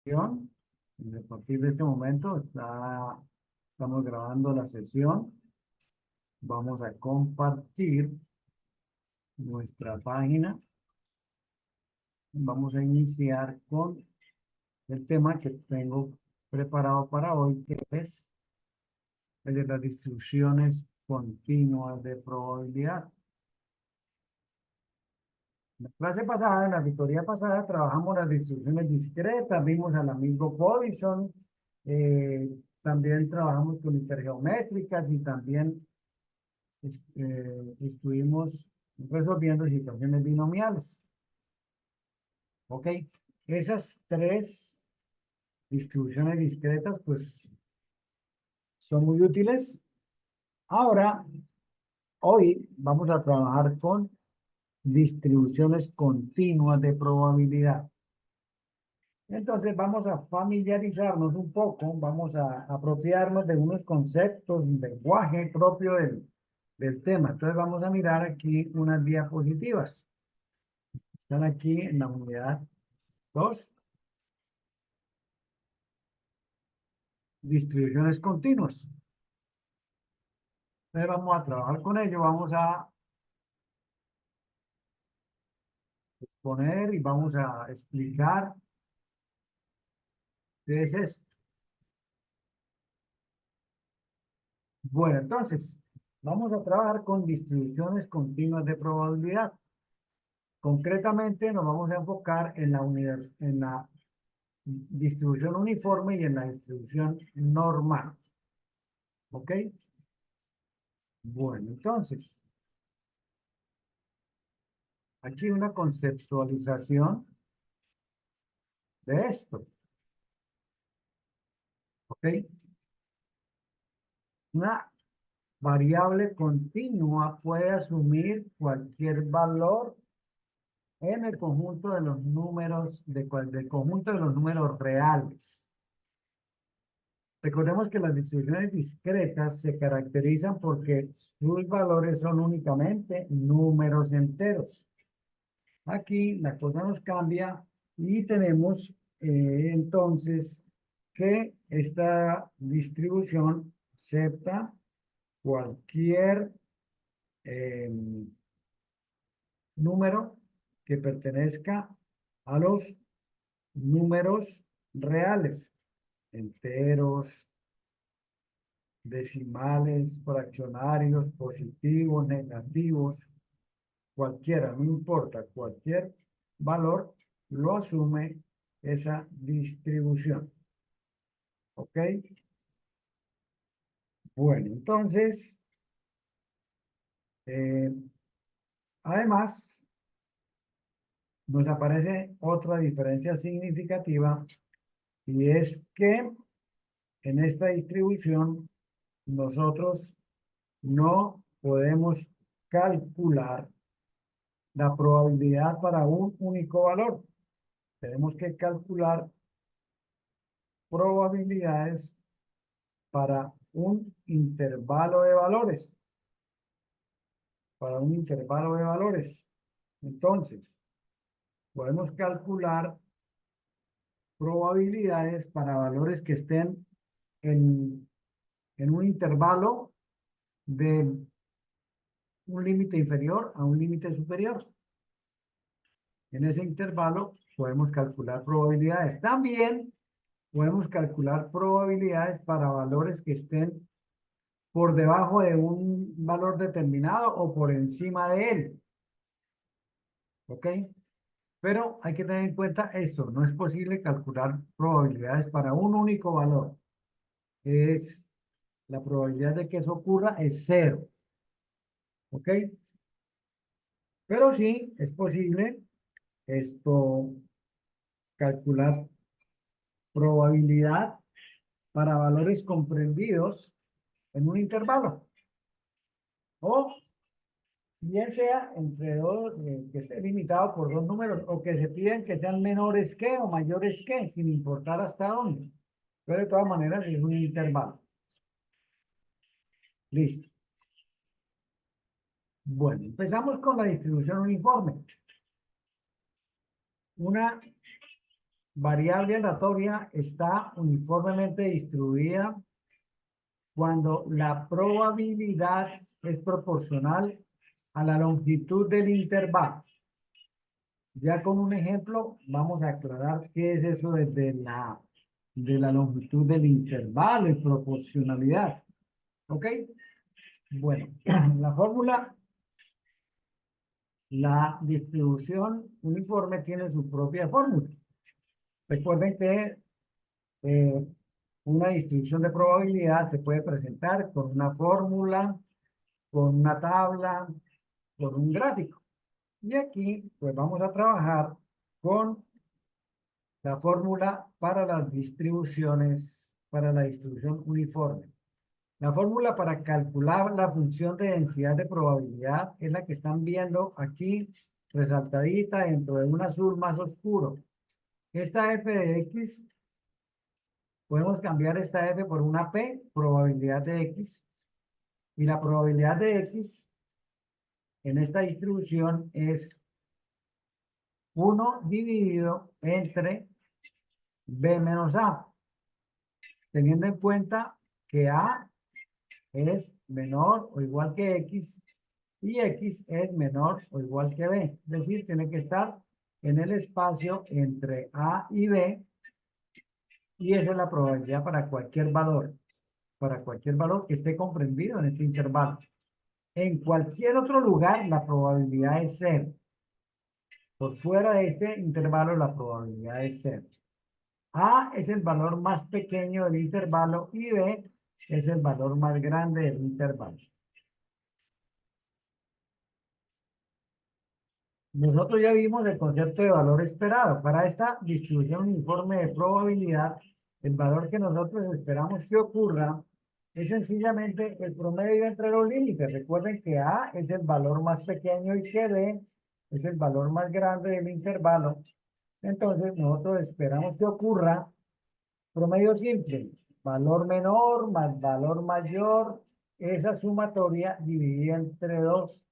A partir de este momento estamos grabando la sesión. Vamos a compartir nuestra página. Vamos a iniciar con el tema que tengo preparado para hoy, que es el de las distribuciones continuas de probabilidad. En la clase pasada, en la auditoría pasada, trabajamos las distribuciones discretas, vimos al amigo Poisson, también trabajamos con intergeométricas y también estuvimos resolviendo situaciones binomiales. ¿Ok? Esas tres distribuciones discretas, pues, son muy útiles. Ahora, hoy vamos a trabajar con distribuciones continuas de probabilidad. Entonces vamos a familiarizarnos un poco, vamos a apropiarnos de unos conceptos, un lenguaje propio del tema. Entonces vamos a mirar aquí unas diapositivas. Están aquí en la unidad 2, distribuciones continuas. Entonces vamos a trabajar con ello, vamos a exponer y vamos a explicar qué es esto. Bueno, entonces, vamos a trabajar con distribuciones continuas de probabilidad. Concretamente, nos vamos a enfocar en la distribución uniforme y en la distribución normal. ¿Ok? Bueno, entonces, aquí una conceptualización de esto. ¿Ok? Una variable continua puede asumir cualquier valor en el conjunto de los números, del conjunto de los números reales. Recordemos que las distribuciones discretas se caracterizan porque sus valores son únicamente números enteros. Aquí la cosa nos cambia y tenemos entonces que esta distribución acepta cualquier eh, número que pertenezca a los números reales, enteros, decimales, fraccionarios, positivos, negativos, cualquiera, no importa, cualquier valor lo asume esa distribución. ¿Ok? Bueno, entonces, eh, además, nos aparece otra diferencia significativa y es que en esta distribución nosotros no podemos calcular la probabilidad para un único valor. Tenemos que calcular probabilidades para un intervalo de valores. Para un intervalo de valores. Entonces, podemos calcular probabilidades para valores que estén en un intervalo de un límite inferior a un límite superior. En ese intervalo podemos calcular probabilidades. También podemos calcular probabilidades para valores que estén por debajo de un valor determinado o por encima de él. ¿Ok? Pero hay que tener en cuenta esto. No es posible calcular probabilidades para un único valor. La probabilidad de que eso ocurra es cero. ¿Ok? Pero sí es posible calcular probabilidad para valores comprendidos en un intervalo. O bien sea entre dos, que esté limitado por dos números, o que se piden que sean menores que o mayores que, sin importar hasta dónde. Pero de todas maneras es un intervalo. Listo. Bueno, empezamos con la distribución uniforme. Una variable aleatoria está uniformemente distribuida cuando la probabilidad es proporcional a la longitud del intervalo. Ya con un ejemplo vamos a aclarar qué es eso de la longitud del intervalo y proporcionalidad. ¿Ok? Bueno, la fórmula, la distribución uniforme tiene su propia fórmula. Recuerden que una distribución de probabilidad se puede presentar con una fórmula, con una tabla, con un gráfico. Y aquí, pues vamos a trabajar con la fórmula para las distribuciones, para la distribución uniforme. La fórmula para calcular la función de densidad de probabilidad es la que están viendo aquí, resaltadita dentro de un azul más oscuro. Esta f de x, podemos cambiar esta f por una p, probabilidad de x. Y la probabilidad de x en esta distribución es 1 dividido entre b menos a, teniendo en cuenta que a es menor o igual que x y x es menor o igual que b. Es decir, tiene que estar en el espacio entre a y b, y esa es la probabilidad para cualquier valor que esté comprendido en este intervalo. En cualquier otro lugar la probabilidad es cero. Por fuera de este intervalo la probabilidad es cero. A es el valor más pequeño del intervalo y B es el valor más grande del intervalo. Nosotros ya vimos el concepto de valor esperado. Para esta distribución uniforme de probabilidad, el valor que nosotros esperamos que ocurra es sencillamente el promedio entre los límites. Recuerden que A es el valor más pequeño y que B es el valor más grande del intervalo. Entonces, nosotros esperamos que ocurra promedio simple, valor menor más valor mayor, esa sumatoria dividida entre 2.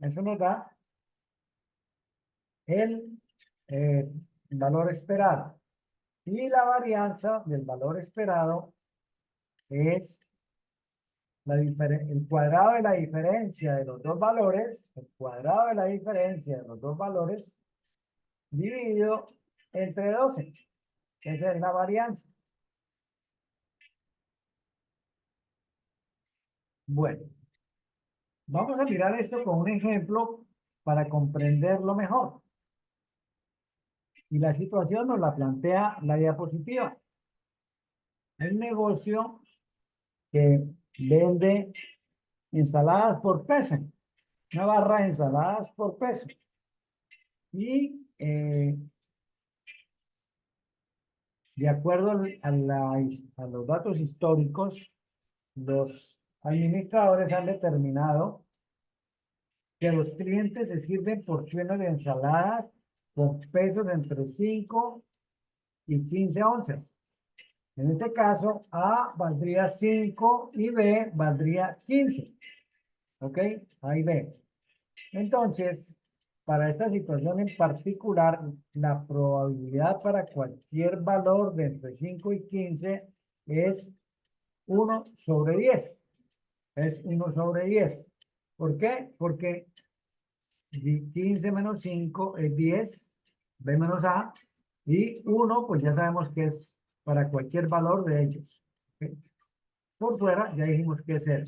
Eso nos da el valor esperado. Y la varianza del valor esperado es el cuadrado de la diferencia de los dos valores, el cuadrado de la diferencia de los dos valores, dividido entre 12. Esa es la varianza. Bueno, vamos a mirar esto con un ejemplo para comprenderlo mejor. Y la situación nos la plantea la diapositiva. El negocio que vende ensaladas por peso, una barra de ensaladas por peso. Y de acuerdo a los datos históricos, los administradores han determinado que los clientes se sirven porciones de ensaladas con pesos entre 5 y 15 onzas. En este caso, A valdría 5 y B valdría 15. ¿Ok? A y B. Entonces, para esta situación en particular, la probabilidad para cualquier valor de entre 5 y 15 es 1 sobre 10. Es 1 sobre 10. ¿Por qué? Porque 15 menos 5 es 10, B menos A, y 1, pues ya sabemos que es para cualquier valor de ellos. ¿Okay? Por fuera, ya dijimos que es 0.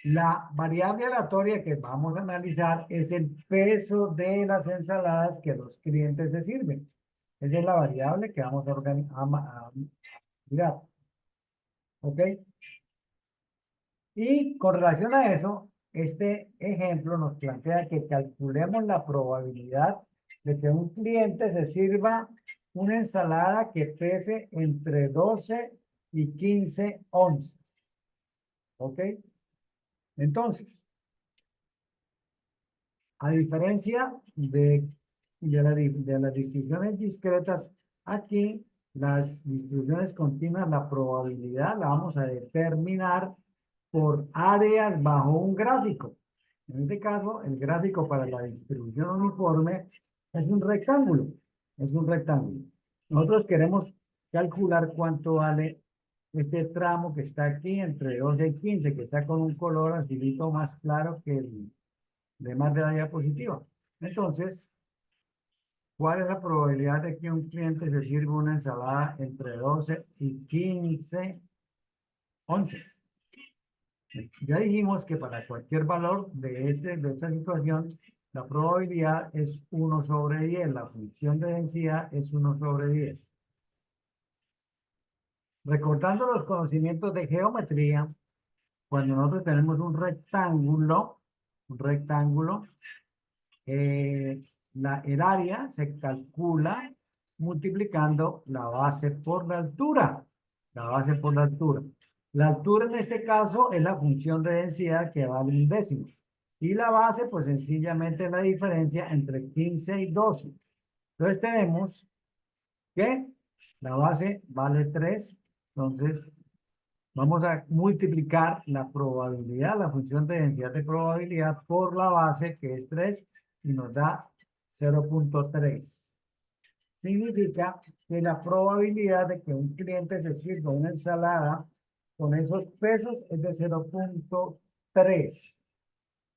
La variable aleatoria que vamos a analizar es el peso de las ensaladas que los clientes se sirven. Esa es la variable que vamos a mirar. ¿Ok? Y con relación a eso, este ejemplo nos plantea que calculemos la probabilidad de que un cliente se sirva una ensalada que pese entre 12 y 15 onzas. ¿Ok? Entonces, a diferencia de las distribuciones discretas, aquí las distribuciones continuas, la probabilidad la vamos a determinar por áreas bajo un gráfico. En este caso, el gráfico para la distribución uniforme es un rectángulo. Es un rectángulo. Nosotros queremos calcular cuánto vale este tramo que está aquí entre 12 y 15, que está con un color azulito más claro que el demás de la diapositiva. Entonces, ¿cuál es la probabilidad de que un cliente se sirva una ensalada entre 12 y 15 onzas? Ya dijimos que para cualquier valor de esta situación, la probabilidad es 1/10. La función de densidad es 1/10. Recordando los conocimientos de geometría, cuando nosotros tenemos un rectángulo, eh, el área se calcula multiplicando la base por la altura. La base por la altura. La altura en este caso es la función de densidad que vale un décimo. Y la base, pues sencillamente es la diferencia entre 15 y 12. Entonces tenemos que la base vale 3. Entonces vamos a multiplicar la probabilidad, la función de densidad de probabilidad por la base, que es 3, y nos da 0.3. Significa que la probabilidad de que un cliente se sirva una ensalada con esos pesos es de 0.3.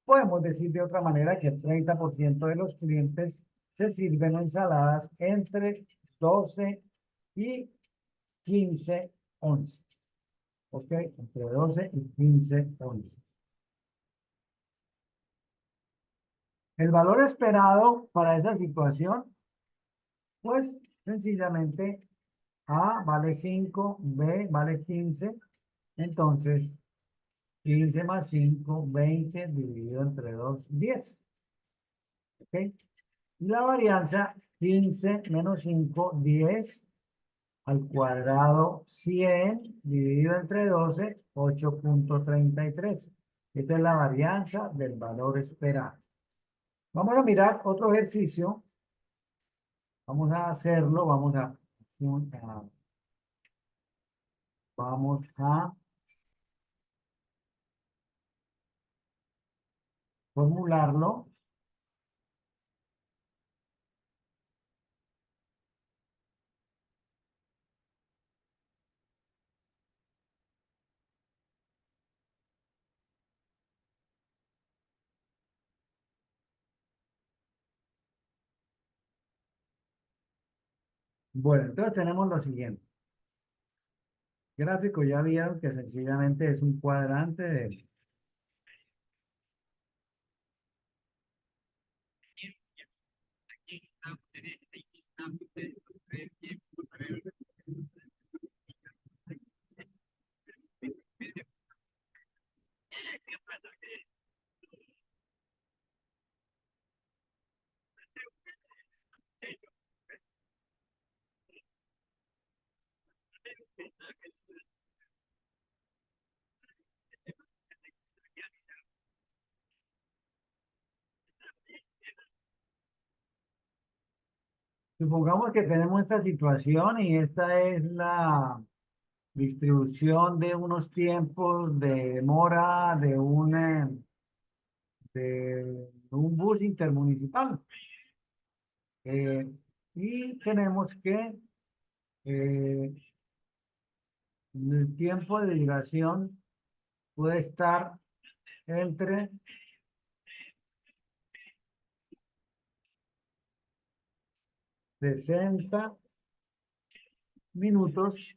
Podemos decir de otra manera que el 30% de los clientes se sirven ensaladas entre 12 y 15 onzas. ¿Ok? Entre 12 y 15 onzas. El valor esperado para esa situación, pues sencillamente A vale 5, B vale 15. Entonces, 15 más 5, 20 dividido entre 2, 10. ¿Ok? Y la varianza, 15 menos 5, 10 al cuadrado, 100 dividido entre 12, 8.33. Esta es la varianza del valor esperado. Vamos a mirar otro ejercicio. Vamos a hacerlo. Vamos a formularlo. Bueno, entonces tenemos lo siguiente. Gráfico, ya vieron que sencillamente es un cuadrante de... Supongamos que tenemos esta situación y esta es la distribución de unos tiempos de demora de un bus intermunicipal. Y tenemos que eh, el tiempo de duración puede estar entre 60 minutos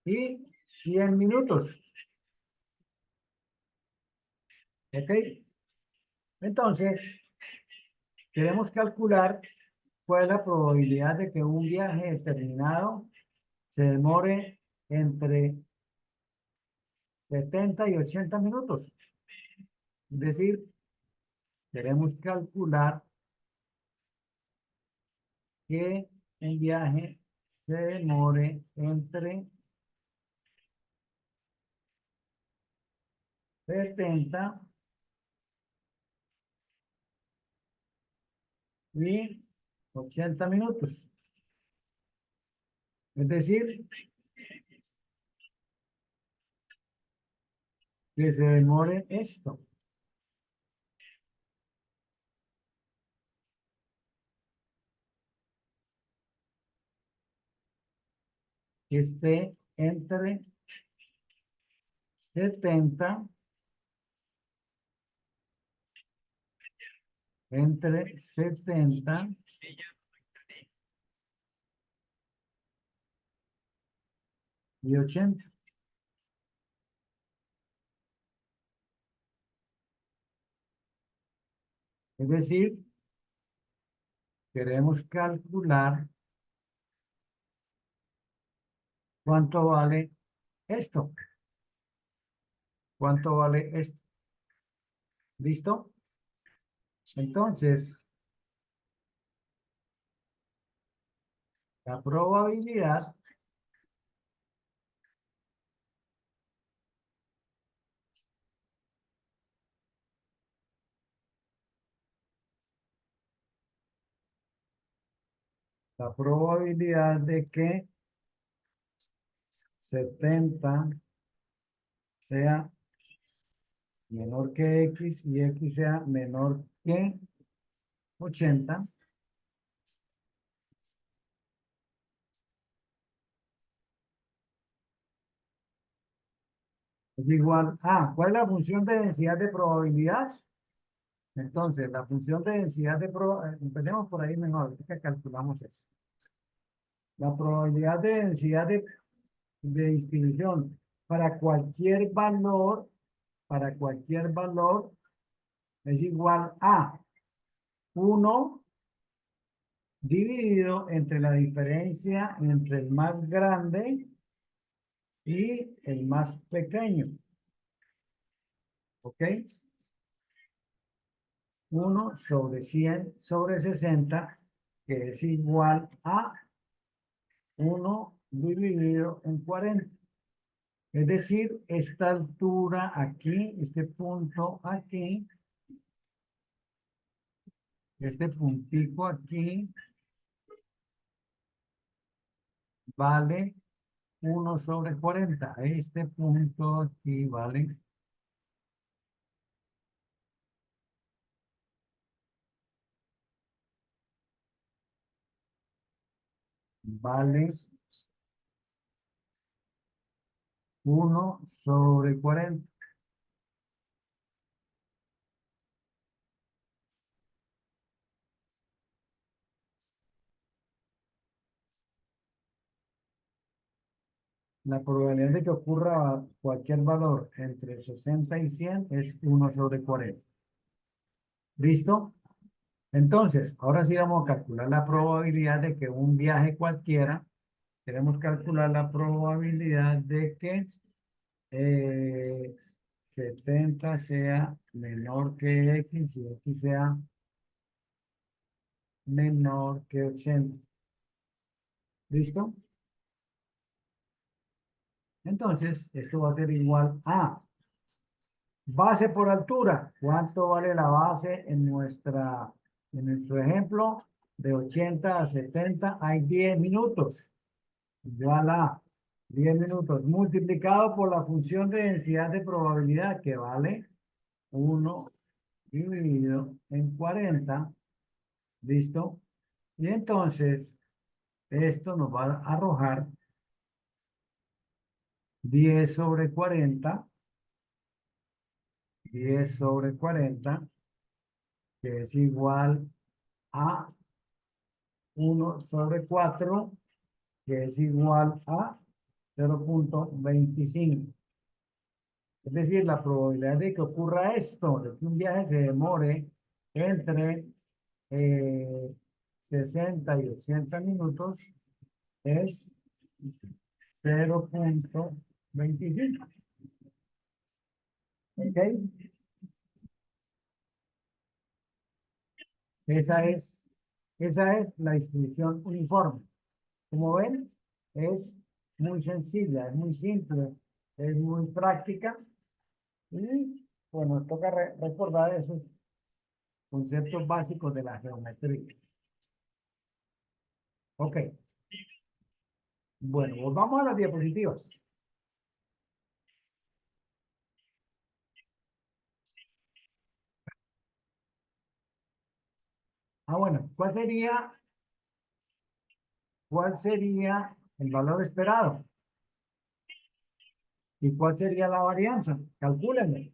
y 100 minutos. ¿Ok? Entonces, queremos calcular cuál es la probabilidad de que un viaje determinado se demore entre 70 y 80 minutos. Es decir, queremos calcular que un viaje se demore entre 70 y 80 minutos. Es decir, que se demore esto. que esté entre 70, entre 70 y 80. Es decir, queremos calcular cuánto vale esto. ¿Cuánto vale esto? ¿Listo? Entonces, la probabilidad de que 70 sea menor que X y X sea menor que 80 es igual a, ¿cuál es la función de densidad de probabilidad? Entonces, la función de densidad de probabilidad, empecemos por ahí mejor, que calculamos eso. La probabilidad de densidad de distribución para cualquier valor es igual a 1 dividido entre la diferencia entre el más grande y el más pequeño. ¿Ok? 1 sobre 100 sobre 60, que es igual a 1 dividido en 40. Es decir, esta altura aquí, este punto aquí, este puntico aquí, vale 1 sobre 40. Este punto aquí vale vale 1 sobre 40. La probabilidad de que ocurra cualquier valor entre 60 y 100 es 1 sobre 40. ¿Listo? Entonces, ahora sí vamos a calcular la probabilidad de que un viaje cualquiera, queremos calcular la probabilidad de que 70 sea menor que X y X sea menor que 80. ¿Listo? Entonces, esto va a ser igual a base por altura. ¿Cuánto vale la base en nuestro ejemplo? De 80 a 70 hay 10 minutos. Igual a 10 minutos multiplicado por la función de densidad de probabilidad que vale 1 dividido en 40. ¿Listo? Y entonces, esto nos va a arrojar 10 sobre 40, 10 sobre 40, que es igual a 1 sobre 4, que es igual a 0,25. Es decir, la probabilidad de que ocurra esto, de que un viaje se demore entre 60 y 80 minutos, es 0,25. ¿Ok? Esa es, esa es la distribución uniforme. Como ven, es muy sencilla, es muy simple, es muy práctica y pues nos toca recordar esos conceptos básicos de la geometría. Ok, bueno, volvamos a las diapositivas. Bueno, cuál sería el valor esperado. ¿Y cuál sería la varianza? Calcúlenme.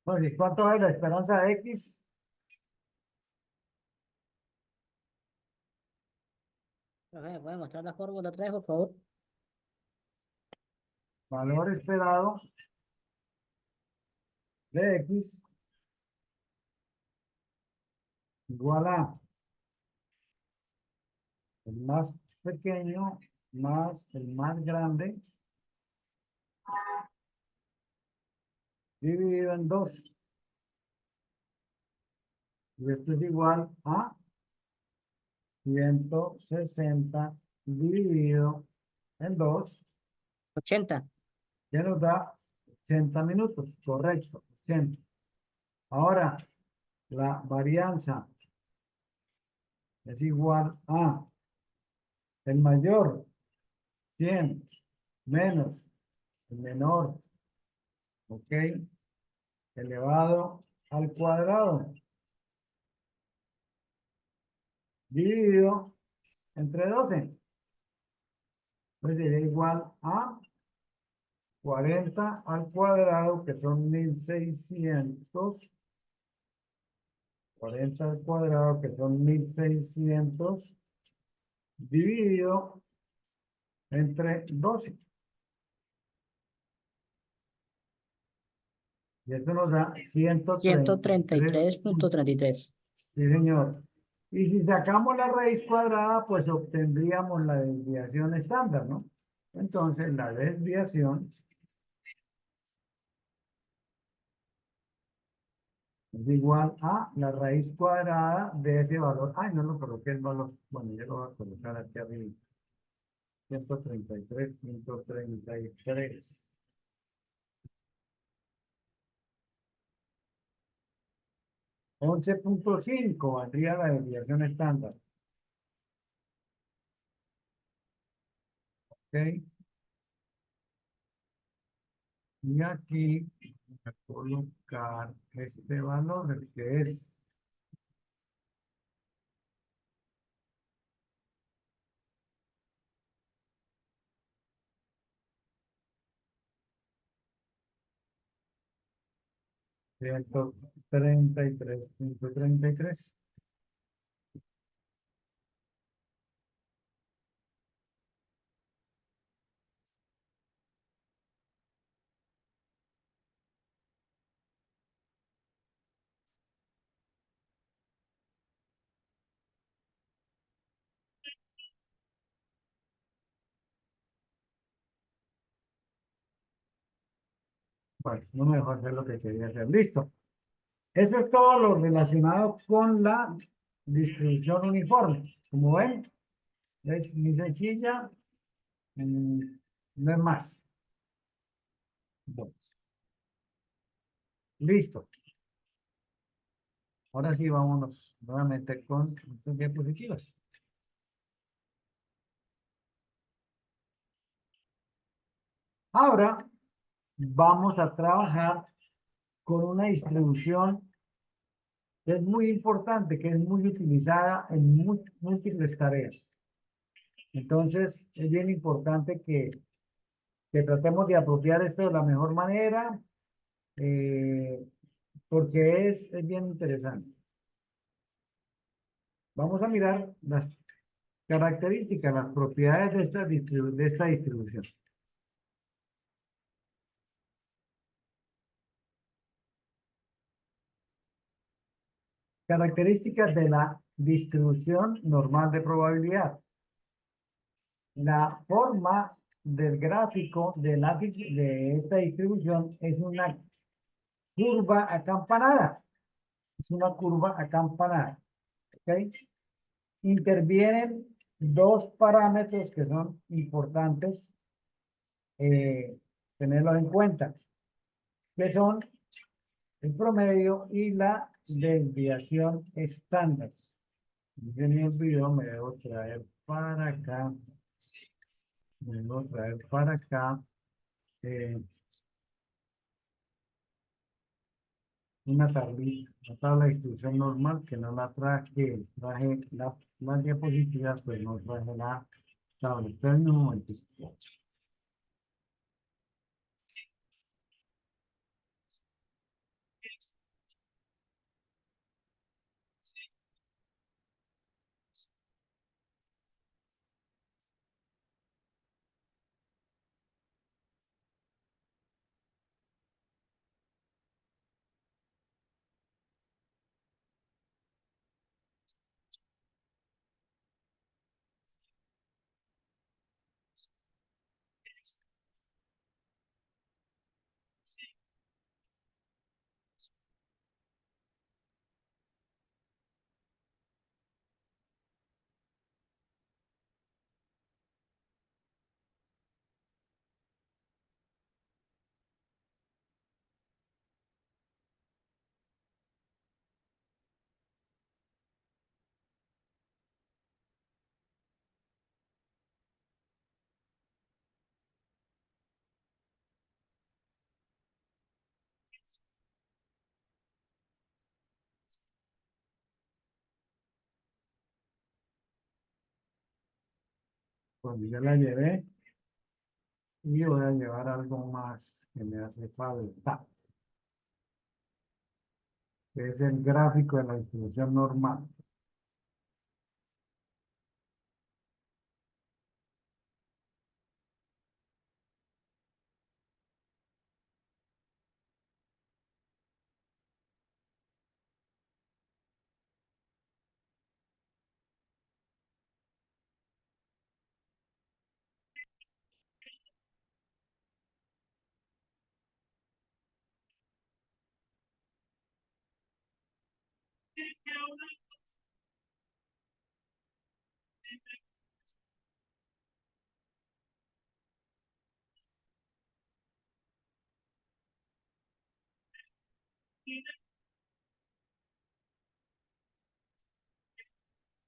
Bueno, ¿y cuánto es la esperanza de X? Profe, ¿puede mostrar la fórmula otra vez, por favor? Valor esperado de X igual a el más pequeño más el más grande dividido en 2. Y esto es igual a 160 dividido en 2, 80. que nos da 80 minutos. Correcto, 80. Ahora, la varianza es igual a el mayor, 100, menos el menor, ¿ok? Elevado al cuadrado, dividido entre 12. Pues sería igual a 40 al cuadrado, que son 1600. 40 al cuadrado, que son 1600, dividido entre 12. Y esto nos da 133. 133.33. Sí, señor. Y si sacamos la raíz cuadrada, pues obtendríamos la desviación estándar, ¿no? Entonces, la desviación es igual a la raíz cuadrada de ese valor. Ay, no lo coloqué el valor. Bueno, yo lo voy a colocar aquí arriba. 133.33. 11.5 valdría la desviación estándar. ¿Ok? Y aquí voy a colocar este valor, el que es 133.33. Bueno, no me dejó hacer lo que quería hacer. Listo. Eso es todo lo relacionado con la distribución uniforme. Como ven, es muy sencilla, mm, no es más. Entonces, listo. Ahora sí, vámonos nuevamente con estas diapositivas. Ahora vamos a trabajar con una distribución que es muy importante, que es muy utilizada en múltiples tareas. Entonces, es bien importante que que tratemos de apropiar esto de la mejor manera, porque es bien interesante. Vamos a mirar las características, las propiedades de de esta distribución. Características de la distribución normal de probabilidad. La forma del gráfico de esta distribución es una curva acampanada. Es una curva acampanada. ¿Ok? Intervienen dos parámetros que son importantes tenerlos en cuenta, que son el promedio y la desviación estándar. En el video me debo traer para acá. Me debo traer para acá una tablita, una tabla de distribución normal que no la traje, traje las diapositivas, pues no traje la tabla. Esperen un momentito. Pues ya la llevé y voy a llevar algo más que me hace falta, que es el gráfico de la distribución normal.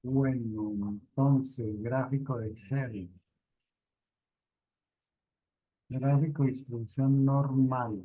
Bueno, entonces, gráfico de Excel. Gráfico de distribución normal.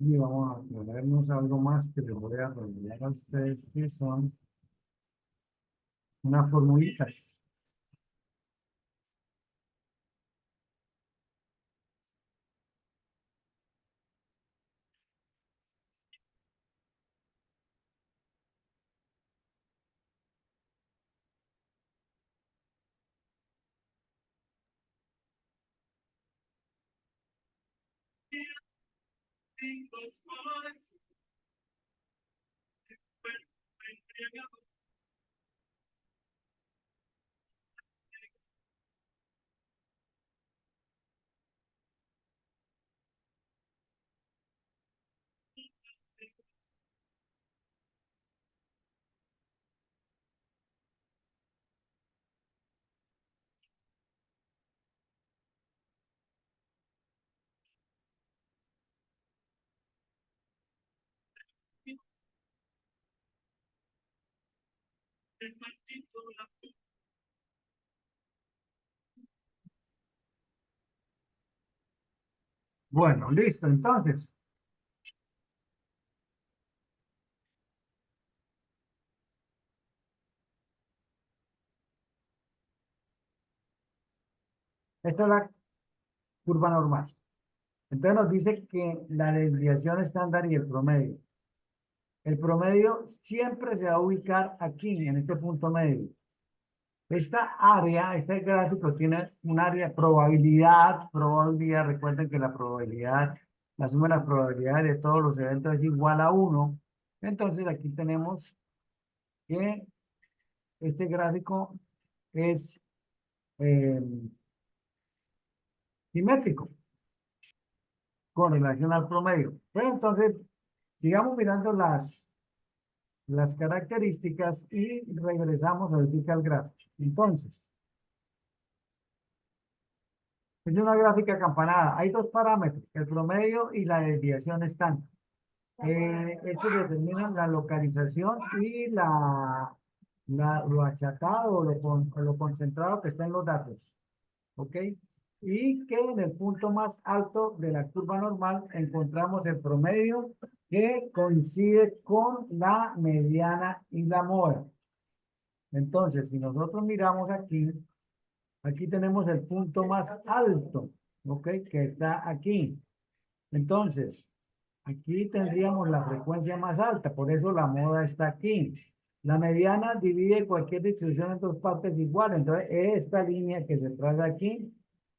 Y vamos a ponernos algo más que les voy a revelar a ustedes, que son unas formulitas. Bueno, listo. Entonces, esta es la curva normal. Entonces nos dice que la desviación estándar y el promedio. El promedio siempre se va a ubicar aquí, en este punto medio. Esta área, este gráfico tiene un área de probabilidad. Recuerden que la probabilidad, la suma de las probabilidades de todos los eventos es igual a 1. Entonces aquí tenemos que este gráfico es eh, simétrico con relación al promedio. Pero entonces, sigamos mirando las características y regresamos ahorita al gráfico. Entonces, es una gráfica acampanada. Hay dos parámetros, el promedio y la desviación estándar. Estos determinan la localización y lo achatado o lo concentrado que está en los datos. ¿Ok? Y que en el punto más alto de la curva normal encontramos el promedio que coincide con la mediana y la moda. Entonces, si nosotros miramos aquí, aquí tenemos el punto más alto, ¿ok? Que está aquí. Entonces, aquí tendríamos la frecuencia más alta, por eso la moda está aquí. La mediana divide cualquier distribución en dos partes iguales. Entonces, esta línea que se traza aquí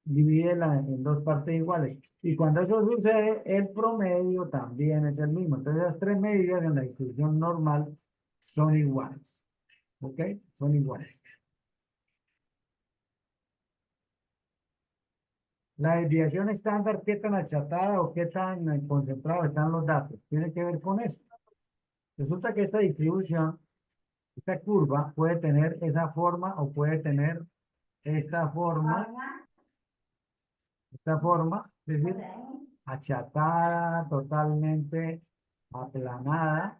divide en dos partes iguales. Y cuando eso sucede, el promedio también es el mismo. Entonces, las tres medidas en la distribución normal son iguales. ¿Ok? Son iguales. La desviación estándar, qué tan achatada o qué tan concentrado están los datos, tiene que ver con esto. Resulta que esta distribución, esta curva, puede tener esa forma o puede tener esta forma, es decir, achatada, totalmente aplanada,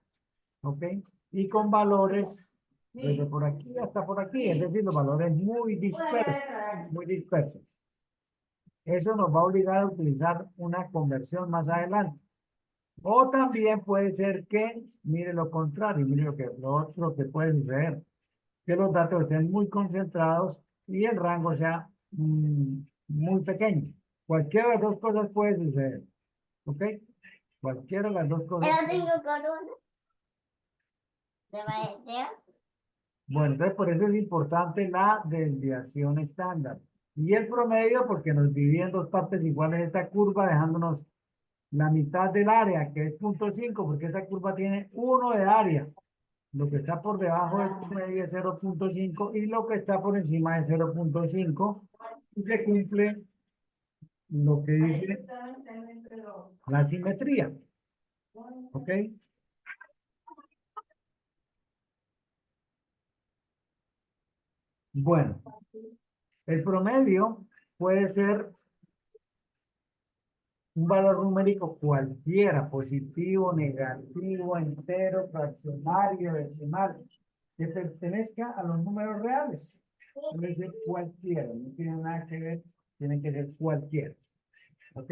¿ok? Y con valores desde por aquí hasta por aquí, es decir, los valores muy dispersos, muy dispersos. Eso nos va a obligar a utilizar una conversión más adelante. O también puede ser que, mire lo contrario, mire lo otro que puede suceder, que los datos estén muy concentrados y el rango sea muy pequeño. Cualquiera de las dos cosas puede suceder. ¿Ok? Cualquiera de las dos cosas. Pero tengo corona. ¿De maestría? Bueno, entonces por eso es importante la desviación estándar. Y el promedio, porque nos divide en dos partes iguales esta curva, dejándonos la mitad del área, que es 0.5, porque esta curva tiene 1 de área. Lo que está por debajo del promedio es 0.5 y lo que está por encima es 0.5. Y se cumple lo que dice la simetría. ¿Ok? Bueno, el promedio puede ser un valor numérico cualquiera, positivo, negativo, entero, fraccionario, decimal, que pertenezca a los números reales. Puede ser cualquiera, no tiene nada que ver, tiene que ser cualquiera. ¿Ok?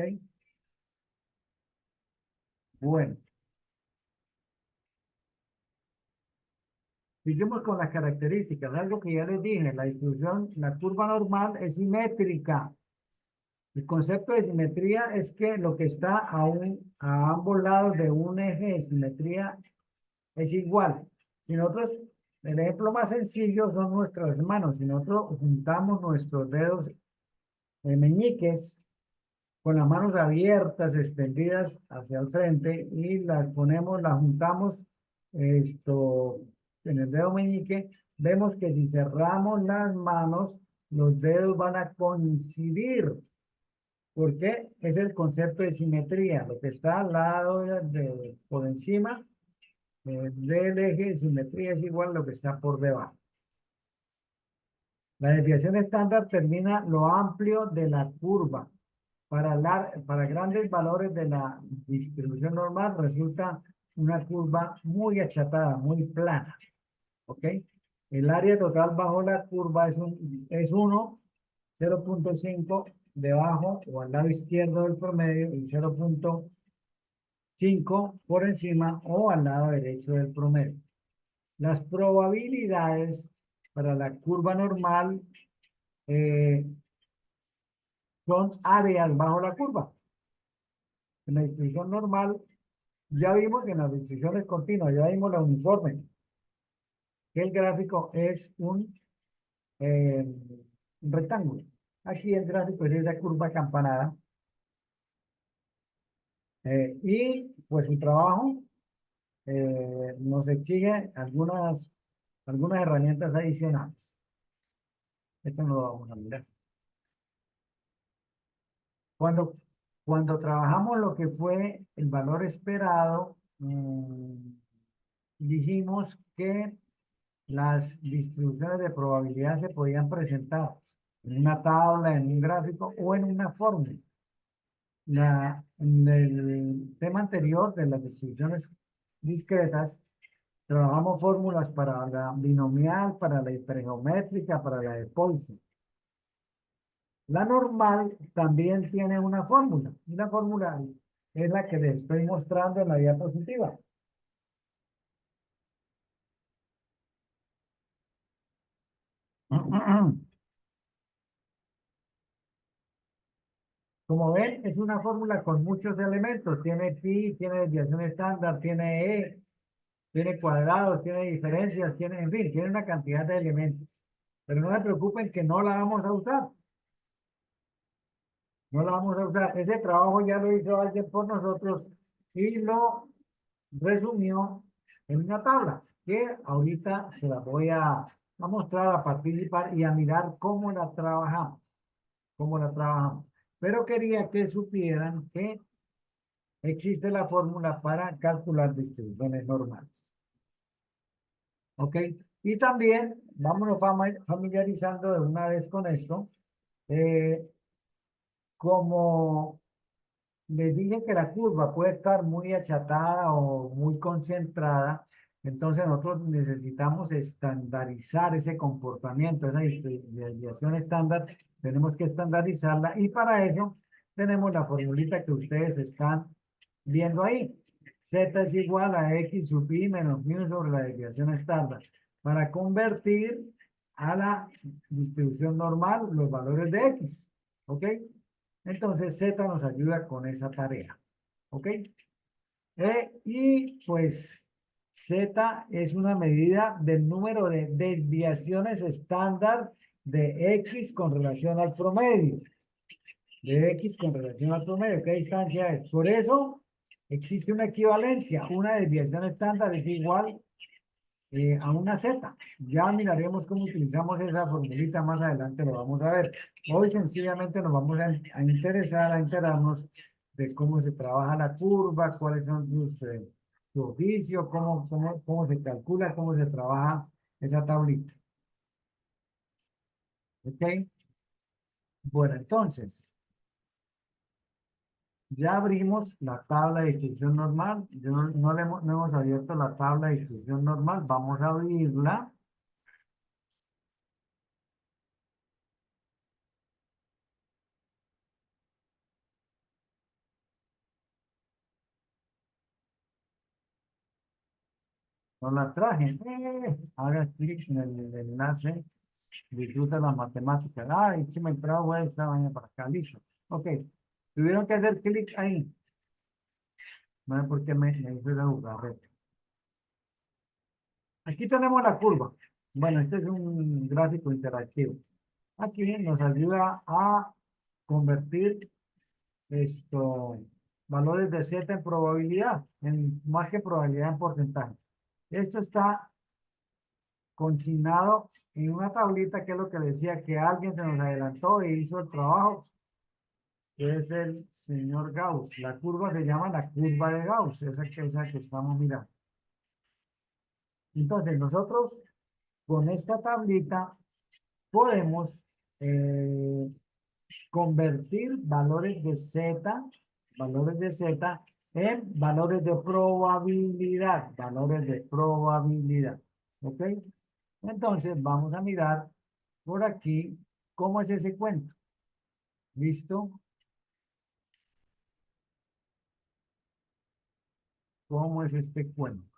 Bueno, seguimos con las características. Algo que ya les dije, la distribución, la curva normal es simétrica. El concepto de simetría es que lo que está a ambos lados de un eje de simetría es igual. Si nosotros, el ejemplo más sencillo son nuestras manos. Si nosotros juntamos nuestros dedos meñiques con las manos abiertas, extendidas hacia el frente y las ponemos, las juntamos esto en el dedo meñique, vemos que si cerramos las manos, los dedos van a coincidir. ¿Por qué? Es el concepto de simetría. Lo que está al lado por encima del eje de simetría es igual a lo que está por debajo. La desviación estándar termina lo amplio de la curva. Para grandes valores de la distribución normal resulta una curva muy achatada, muy plana. ¿Ok? El área total bajo la curva es 1, 0.5 debajo o al lado izquierdo del promedio y 0.5 por encima o al lado derecho del promedio. Las probabilidades para la curva normal son áreas bajo la curva. En la distribución normal, ya vimos en las distribuciones continuas, ya vimos la uniforme, que el gráfico es un rectángulo. Aquí el gráfico es esa curva acampanada. Y pues su trabajo nos exige algunas herramientas adicionales. Esto no lo vamos a mirar. Cuando trabajamos lo que fue el valor esperado, dijimos que las distribuciones de probabilidad se podían presentar en una tabla, en un gráfico o en una fórmula. En el tema anterior de las distribuciones discretas, trabajamos fórmulas para la binomial, para la hipergeométrica, para la de Poisson. La normal también tiene una fórmula, y la fórmula es la que les estoy mostrando en la diapositiva. Como ven, es una fórmula con muchos elementos. Tiene pi, tiene desviación estándar, tiene e, tiene cuadrados, tiene diferencias, tiene, en fin, tiene una cantidad de elementos. Pero no se preocupen que no la vamos a usar. No la vamos a usar. Ese trabajo ya lo hizo alguien por nosotros y lo resumió en una tabla que ahorita se la voy a mostrar, a participar y a mirar cómo la trabajamos. Cómo la trabajamos. Pero quería que supieran que existe la fórmula para calcular distribuciones normales. ¿Ok? Y también, vámonos familiarizando de una vez con esto. Como les dije que la curva puede estar muy achatada o muy concentrada, entonces nosotros necesitamos estandarizar ese comportamiento, esa desviación estándar, tenemos que estandarizarla y para eso tenemos la formulita que ustedes están viendo ahí. Z es igual a X sub I menos mu sobre la desviación estándar. Para convertir a la distribución normal los valores de X. ¿Ok? Entonces Z nos ayuda con esa tarea. ¿Ok? Y pues Z es una medida del número de desviaciones estándar de X con relación al promedio. De X con relación al promedio. ¿Qué distancia es? Por eso existe una equivalencia. Una desviación estándar es igual a una Z. Ya miraremos cómo utilizamos esa formulita más adelante, lo vamos a ver. Hoy sencillamente nos vamos a interesar, a enterarnos de cómo se trabaja la curva, cuáles son su oficio, cómo se calcula, cómo se trabaja esa tablita. ¿Ok? Bueno, entonces, ya abrimos la tabla de distribución normal. No hemos abierto la tabla de distribución normal. Vamos a abrirla. No la traje. Haga clic en el enlace. Disfruta la matemática. Ay, sí me trajo esta vaina para acá. Listo. Ok. Tuvieron que hacer clic ahí. No sé por qué me hizo esa jugada. Aquí tenemos la curva. Bueno, este es un gráfico interactivo. Aquí nos ayuda a convertir valores de Z en probabilidad, más que probabilidad en porcentaje. Esto está consignado en una tablita que es lo que decía que alguien se nos adelantó e hizo el trabajo, que es el señor Gauss. La curva se llama la curva de Gauss, esa que estamos mirando. Entonces nosotros con esta tablita podemos convertir valores de Z en valores de probabilidad, ¿ok? Entonces vamos a mirar por aquí cómo es ese cuento. ¿Listo? ¿Cómo es este cuento?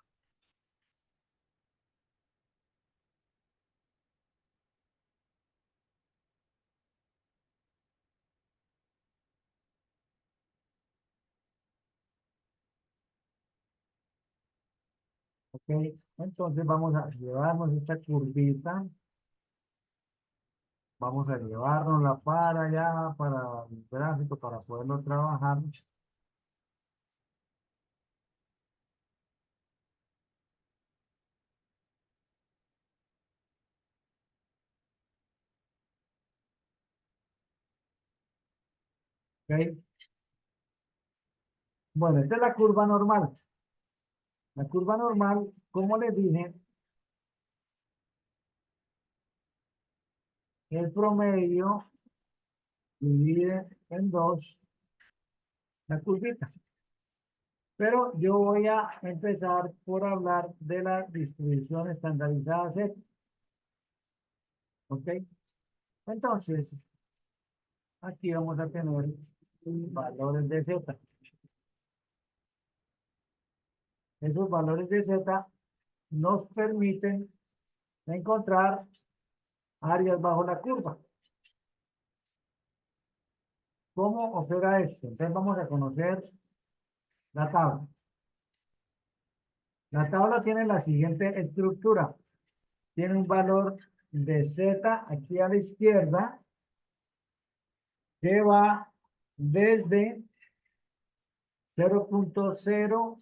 ¿Ok? Entonces vamos a llevarnos esta curvita. Vamos a llevárnosla para allá, para el gráfico, para poderlo trabajar. ¿Ok? Bueno, esta es la curva normal. La curva normal, como les dije, el promedio divide en dos la curvita. Pero yo voy a empezar por hablar de la distribución estandarizada Z. ¿Ok? Entonces, aquí vamos a tener valores de Z. Esos valores de Z nos permiten encontrar áreas bajo la curva. ¿Cómo opera esto? Entonces vamos a conocer la tabla. La tabla tiene la siguiente estructura. Tiene un valor de Z aquí a la izquierda que va desde 0.0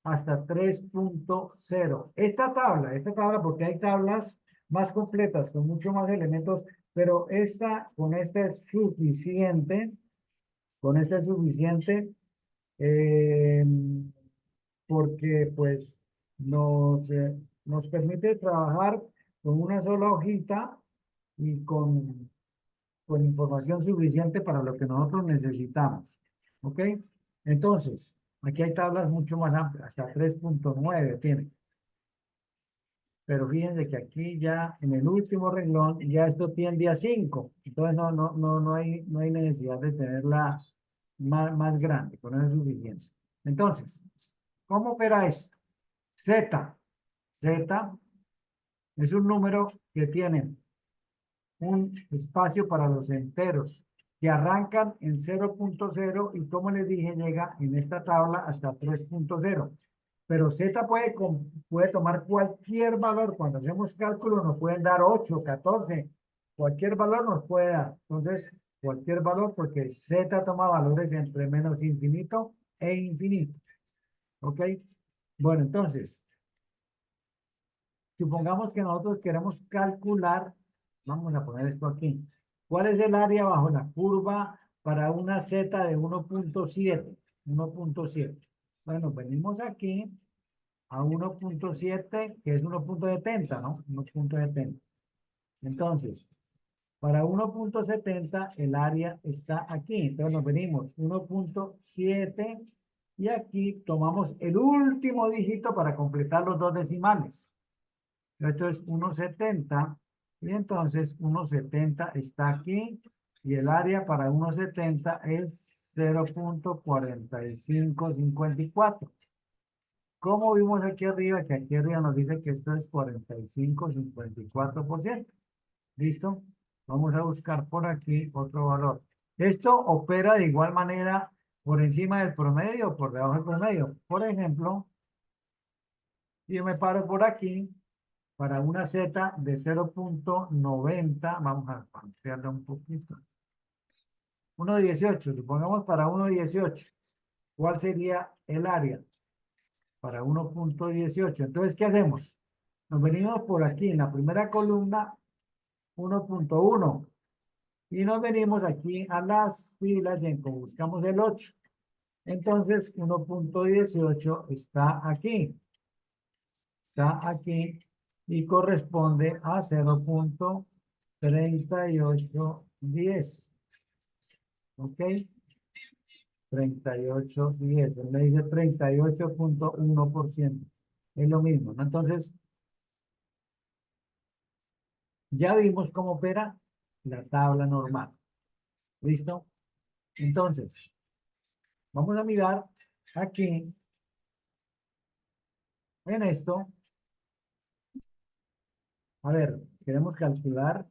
hasta 3.0. Esta tabla, porque hay tablas más completas, con mucho más elementos, pero con esta es suficiente, con esta es suficiente, eh, porque pues nos permite trabajar con una sola hojita y con información suficiente para lo que nosotros necesitamos. ¿Ok? Entonces, aquí hay tablas mucho más amplias, hasta 3.9 tiene. Pero fíjense que aquí ya en el último renglón ya esto tiende a 5. Entonces no hay necesidad de tenerla más grande, con eso es suficiente. Entonces, ¿cómo opera esto? Z. Z es un número que tiene un espacio para los enteros que arrancan en 0.0 y como les dije llega en esta tabla hasta 3.0. Pero Z puede tomar cualquier valor. Cuando hacemos cálculos nos pueden dar 8, 14. Cualquier valor nos puede dar. Entonces, cualquier valor porque Z toma valores entre menos infinito e infinito. ¿Ok? Bueno, entonces, supongamos que nosotros queremos calcular, vamos a poner esto aquí. ¿Cuál es el área bajo la curva para una Z de 1.7? 1.7. Bueno, venimos aquí a 1.7, que es 1.70, ¿no? 1.70. Entonces, para 1.70 el área está aquí. Entonces nos venimos 1.7 y aquí tomamos el último dígito para completar los dos decimales. Esto es 1.70 y entonces 1.70 está aquí y el área para 1.70 es 0.4554. Como vimos aquí arriba, que aquí arriba nos dice que esto es 45,54%. ¿Listo? Vamos a buscar por aquí otro valor. Esto opera de igual manera por encima del promedio o por debajo del promedio. Por ejemplo, si yo me paro por aquí, para una Z de 0.90, vamos a ampliarla un poquito. 1.18, supongamos para 1.18. ¿Cuál sería el área? Para 1.18. Entonces, ¿qué hacemos? Nos venimos por aquí en la primera columna 1.1 y nos venimos aquí a las filas y buscamos el 8. Entonces 1.18 está aquí y corresponde a 0.3810. ¿Ok? 3810. Él me dice 38.1%. Es lo mismo, ¿no? Entonces, Ya vimos cómo opera la tabla normal. ¿Listo? Entonces, vamos a mirar aquí en esto. A ver, queremos calcular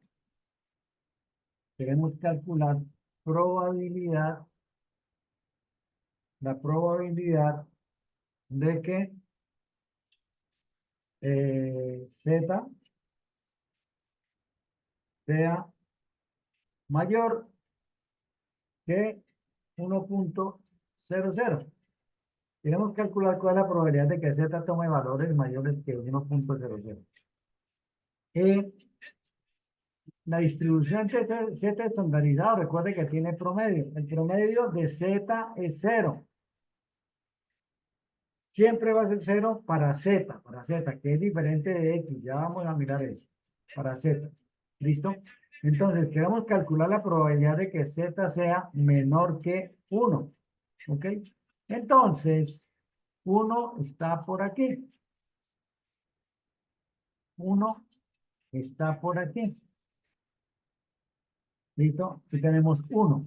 probabilidad, la probabilidad de que Z sea mayor que 1.00. Queremos calcular cuál es la probabilidad de que Z tome valores mayores que 1.00. La distribución Z estandarizado, recuerde que tiene promedio. El promedio de Z es 0. Siempre va a ser 0 para Z, que es diferente de X. Ya vamos a mirar eso. Para Z. ¿Listo? Entonces, queremos calcular la probabilidad de que Z sea menor que 1. ¿Ok? Entonces, 1 está por aquí. 1 está por aquí. ¿Listo? Aquí tenemos 1.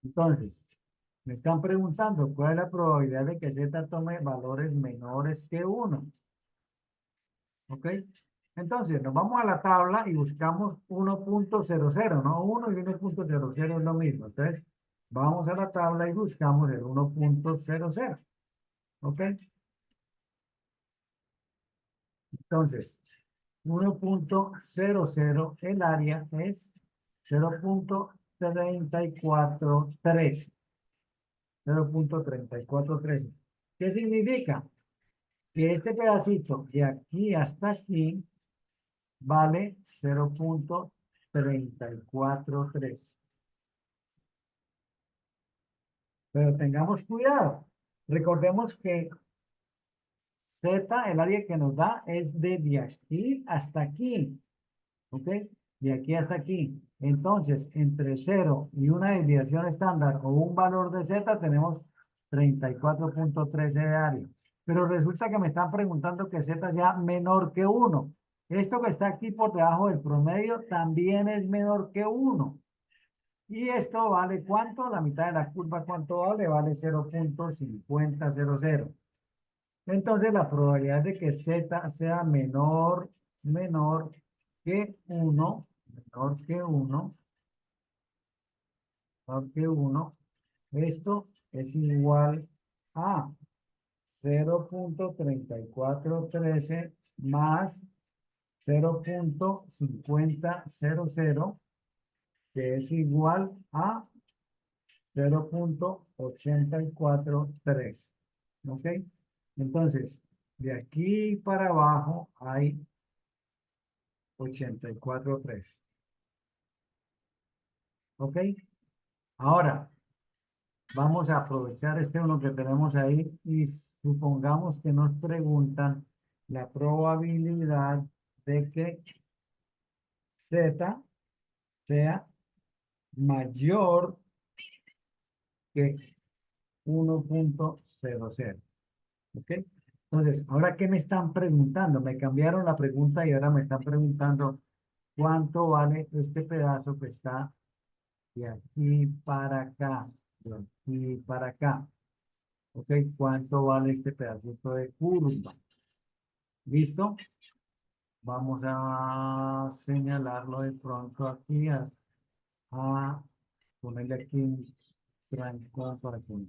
Entonces, me están preguntando cuál es la probabilidad de que Z tome valores menores que 1. ¿Ok? Entonces, nos vamos a la tabla y buscamos 1.00, ¿no? 1 y 1.00 es lo mismo. Entonces, vamos a la tabla y buscamos el 1.00. ¿Ok? Entonces, 1.00, el área es 0.3413. 0.3413. ¿Qué significa? Que este pedacito de aquí hasta aquí vale 0.343. Pero tengamos cuidado. Recordemos que Z, el área que nos da, es de aquí hasta aquí. ¿Ok? De aquí hasta aquí. Entonces, entre 0 y una desviación estándar o un valor de Z, tenemos 34.13 de área. Pero resulta que me están preguntando que Z sea menor que 1. Esto que está aquí por debajo del promedio también es menor que 1. Y esto vale ¿cuánto? La mitad de la curva, ¿cuánto vale? Vale 0.5000. Entonces, la probabilidad de que Z sea menor que 1, menor que 1, menor que 1, esto es igual a 0.3413 más 0.5000, que es igual a 0.843. ¿Ok? Entonces, de aquí para abajo hay 84.3. ¿Ok? Ahora, vamos a aprovechar este uno que tenemos ahí y supongamos que nos preguntan la probabilidad de que Z sea mayor que 1.00. ¿Ok? Entonces, ahora, ¿qué me están preguntando? Me cambiaron la pregunta y ahora me están preguntando cuánto vale este pedazo que está de aquí para acá, de aquí para acá. ¿Ok? ¿Cuánto vale este pedacito de curva? ¿Listo? Vamos a señalarlo de pronto aquí, a ponerle aquí un trancón para que me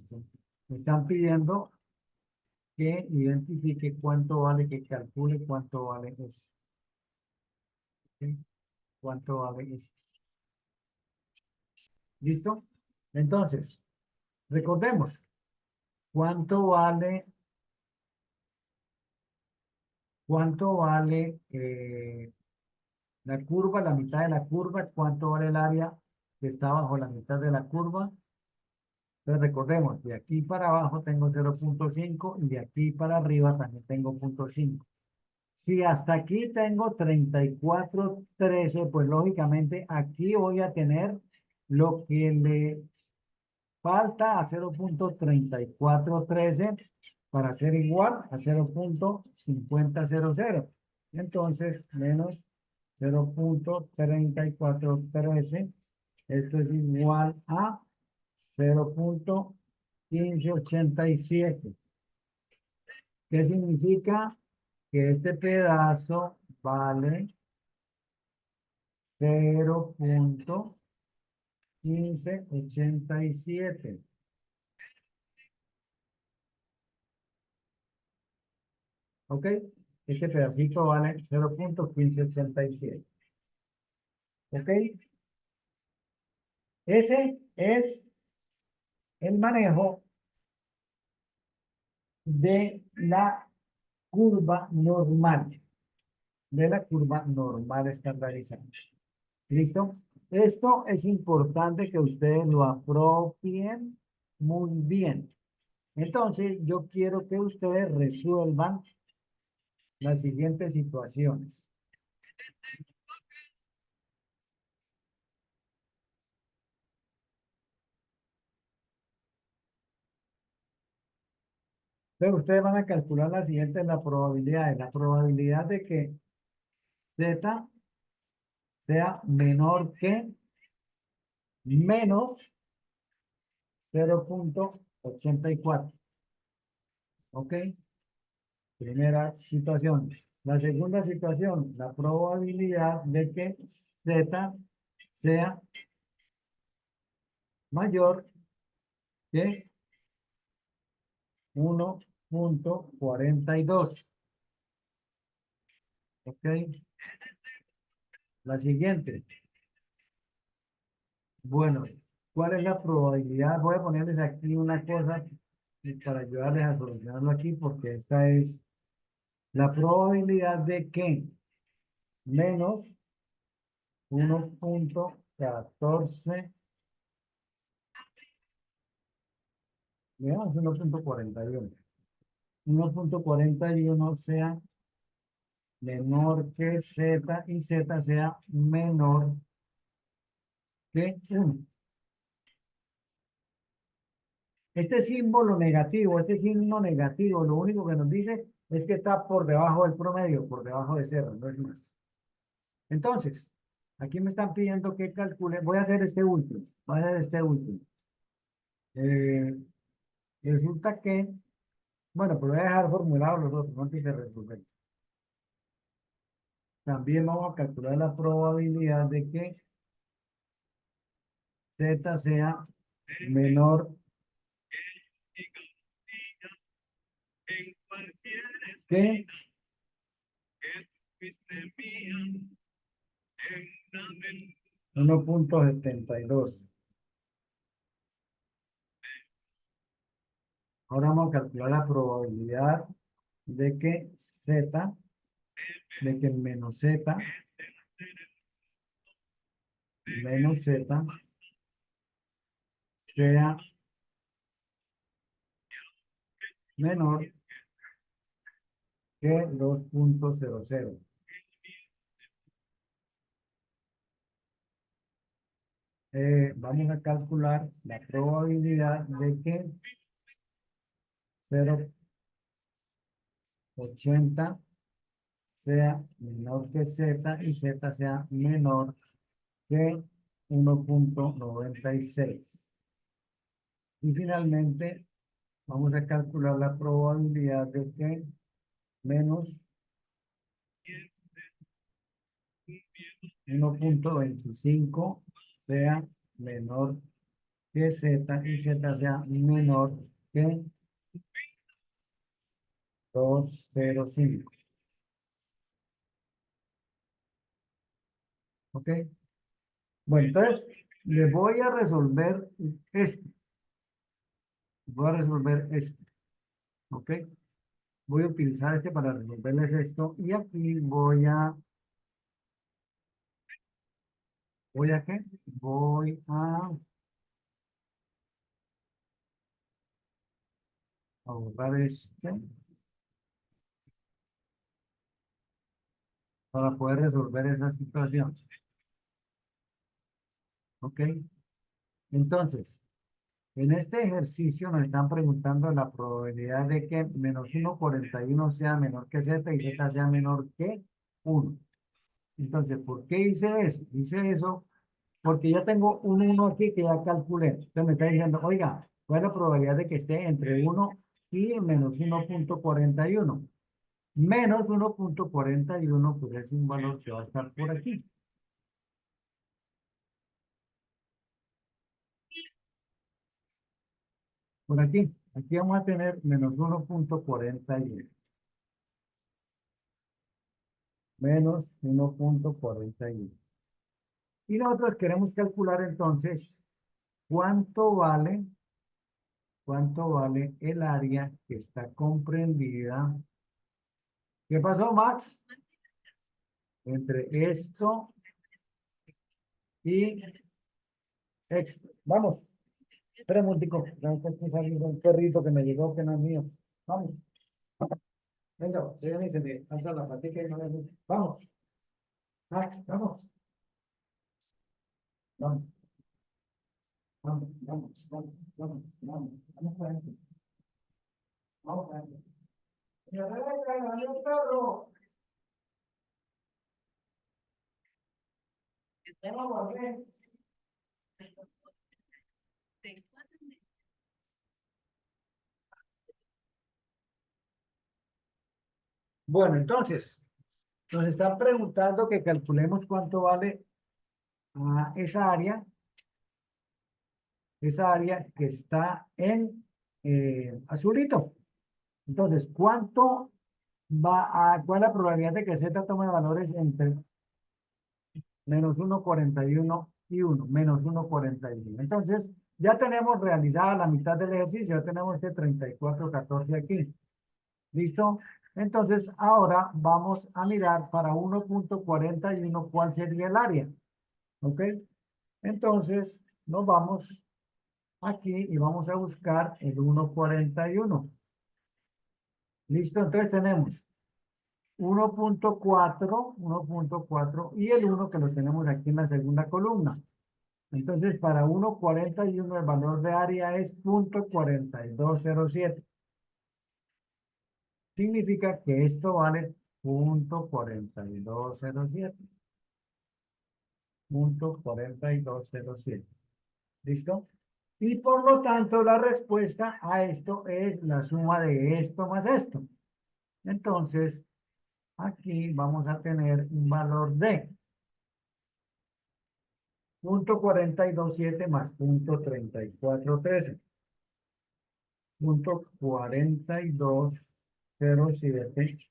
están pidiendo que identifique cuánto vale, que calcule cuánto vale esto. ¿Ok? ¿Cuánto vale esto? ¿Listo? Entonces, recordemos, ¿cuánto vale la curva, la mitad de la curva? ¿Cuánto vale el área que está bajo la mitad de la curva? Entonces recordemos, de aquí para abajo tengo 0.5 y de aquí para arriba también tengo 0.5. Si hasta aquí tengo 34.13, pues lógicamente aquí voy a tener lo que le falta a 0.3413 para ser igual a 0.5000. Entonces, menos 0.3413. Esto es igual a 0.1587. ¿Qué significa? Que este pedazo vale 0.1587. ¿Ok? Este pedacito vale 0.1587. ¿Ok? Ese es el manejo de la curva normal. De la curva normal estandarizada. ¿Listo? Esto es importante que ustedes lo apropien muy bien. Entonces, yo quiero que ustedes resuelvan las siguientes situaciones. Pero ustedes van a calcular la siguiente, la probabilidad. La probabilidad de que Z sea menor que menos 0.84. ¿Ok? Primera situación. La segunda situación, la probabilidad de que Z sea mayor que 1.42. ¿Ok? La siguiente. Bueno, ¿cuál es la probabilidad? Voy a ponerles aquí una cosa para ayudarles a solucionarlo aquí, porque esta es la probabilidad de que menos 1.14, digamos 1.41. 1.41 sea menor que Z y Z sea menor que 1. Este símbolo negativo, este signo negativo, lo único que nos dice es que está por debajo del promedio, por debajo de 0, no es más. Entonces, aquí me están pidiendo que calcule, voy a hacer este último, voy a hacer este último. Eh, Resulta que, bueno, pero voy a dejar formulados los otros antes de resolver. También vamos a calcular la probabilidad de que Z sea menor que 1.72. Ahora vamos a calcular la probabilidad de que Z, de que menos Z sea menor que 2.00. Vamos a calcular la probabilidad de que 0.80 sea menor que Z y Z sea menor que 1.96. Y finalmente, vamos a calcular la probabilidad de que menos 1.25 sea menor que Z y Z sea menor que 2.05. ¿Ok? Bueno, entonces le voy a resolver esto. Voy a resolver esto. ¿Ok? Voy a utilizar este para resolverles esto. Y aquí ¿voy a qué? Voy a borrar este para poder resolver esa situación. ¿Ok? Entonces, En este ejercicio nos están preguntando la probabilidad de que menos 1,41 sea menor que z y z sea menor que 1. Entonces, ¿por qué hice eso? Hice eso porque ya tengo un 1 aquí que ya calculé. Entonces me está diciendo, oiga, ¿cuál es la probabilidad de que esté entre 1 y menos 1,41? Menos 1,41, pues es un valor que va a estar por aquí. Por aquí. Aquí vamos a tener menos 1,41. Menos 1,41. Y nosotros queremos calcular entonces cuánto vale el área que está comprendida. ¿Qué pasó, Max? Entre esto y esto. Vamos. Espera un momentico. Tengo que salir un perrito que me llegó que no es mío. Vamos. Venga, se me alza la patica y no me... Vamos. Max, vamos. Vamos. Vamos, vamos, vamos, vamos, vamos. Vamos para adentro. Vamos para adentro. Señora, tráigame un perro. Vamos a ver. Bueno, entonces, nos están preguntando que calculemos cuánto vale esa área que está en azulito. Entonces, ¿cuál es la probabilidad de que Z tome valores entre menos 1,41 y 1, menos 1,41? Entonces, ya tenemos realizada la mitad del ejercicio, ya tenemos este 34,14 aquí. ¿Listo? Entonces, ahora vamos a mirar para 1,41 cuál sería el área. ¿Ok? Entonces, nos vamos aquí y vamos a buscar el 1,41. ¿Listo? Entonces tenemos 1,4 y el 1 que lo tenemos aquí en la segunda columna. Entonces, para 1,41 el valor de área es 0,4207. Significa que esto vale 0,4207. 0,4207. ¿Listo? Y por lo tanto, la respuesta a esto es la suma de esto más esto. Entonces, aquí vamos a tener un valor de 0,427 más 0,3413. 0,4207.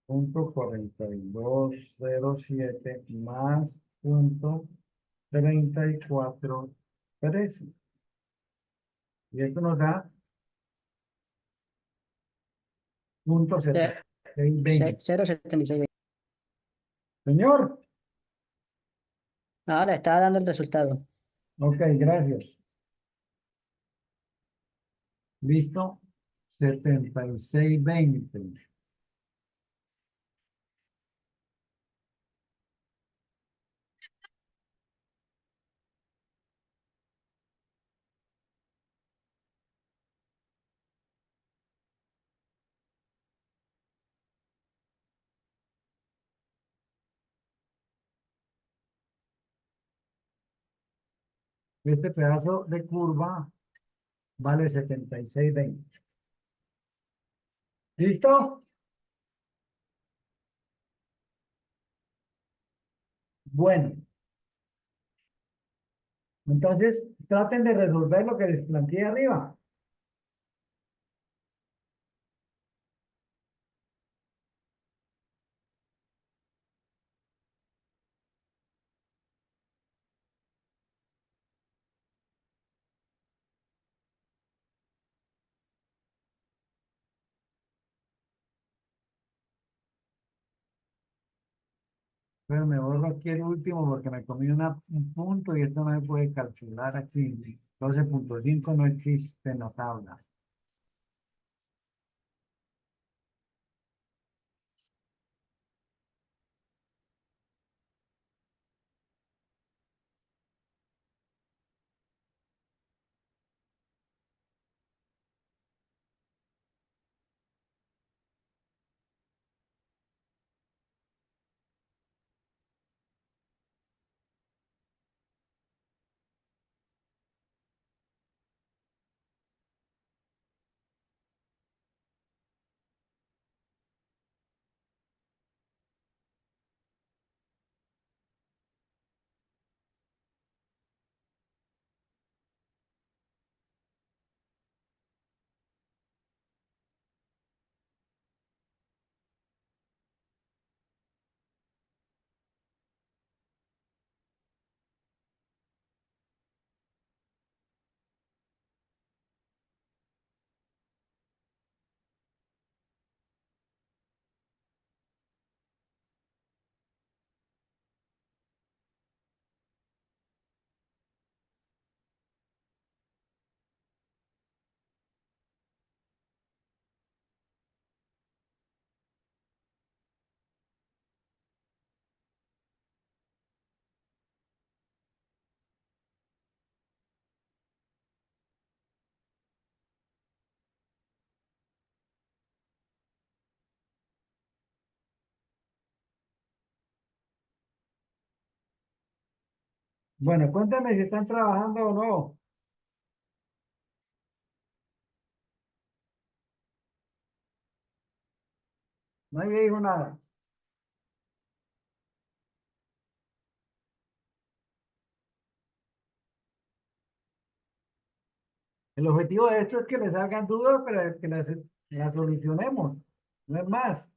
0,4207 más 0,3413. Y esto nos da 0,7620. 0,76. Señor, Ahora está dando el resultado. ok, gracias. Listo. 7620. Este pedazo de curva vale 7620. ¿Listo? Bueno, entonces traten de resolver lo que les planteé arriba. Pero me borro aquí el último porque me comí un punto y esto no se puede calcular aquí. 12,5 no existe en la tabla. Bueno, cuéntame si están trabajando o no. Nadie dijo nada. El objetivo de esto es que les salgan dudas, pero que las solucionemos. No es más.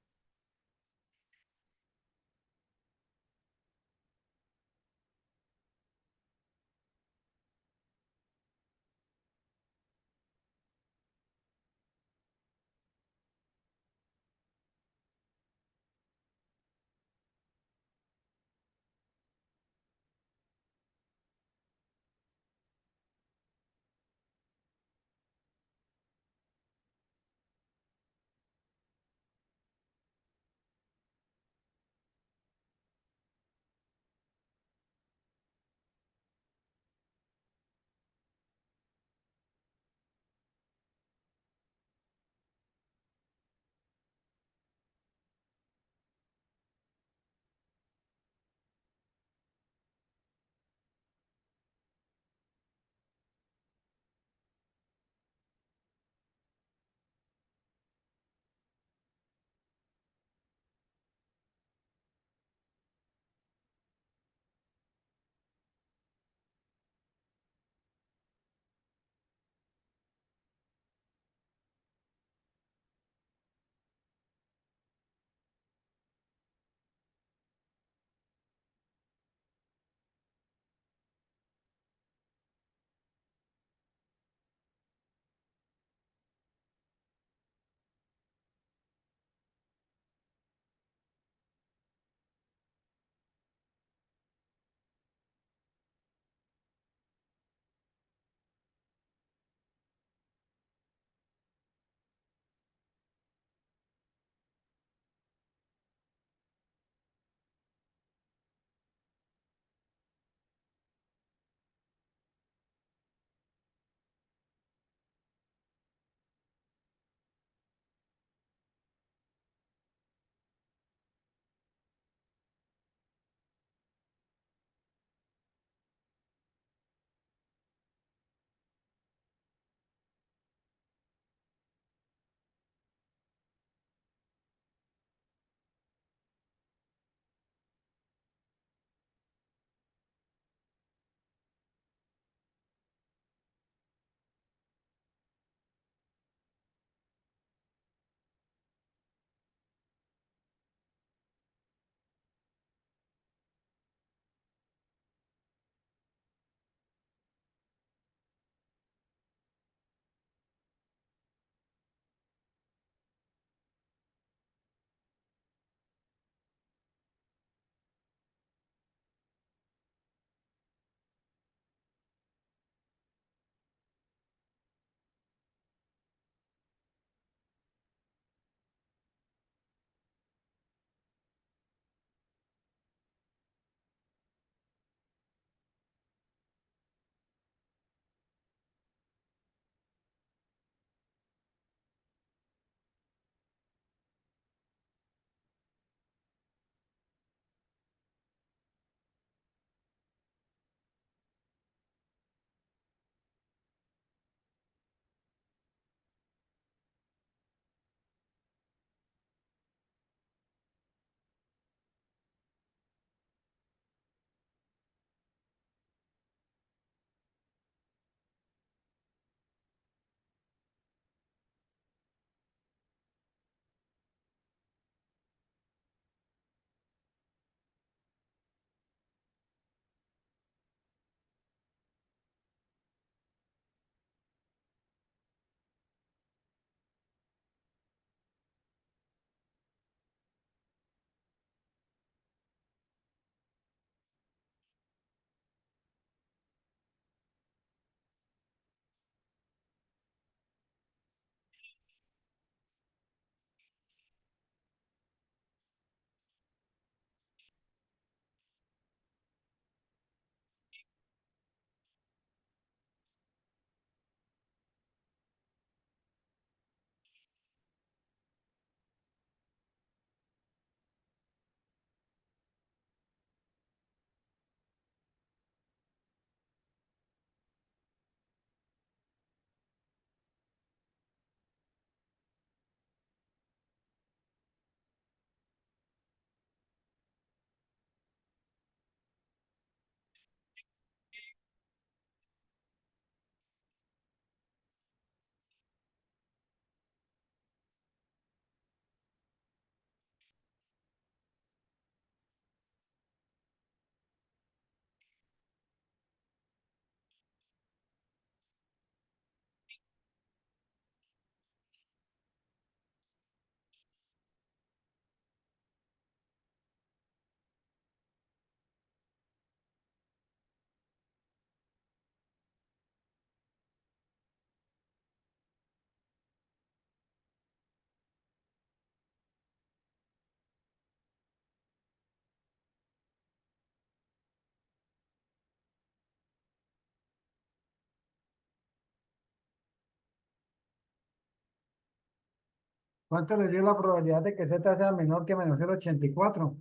¿Cuánto le dio la probabilidad de que Z sea menor que menos 0,84?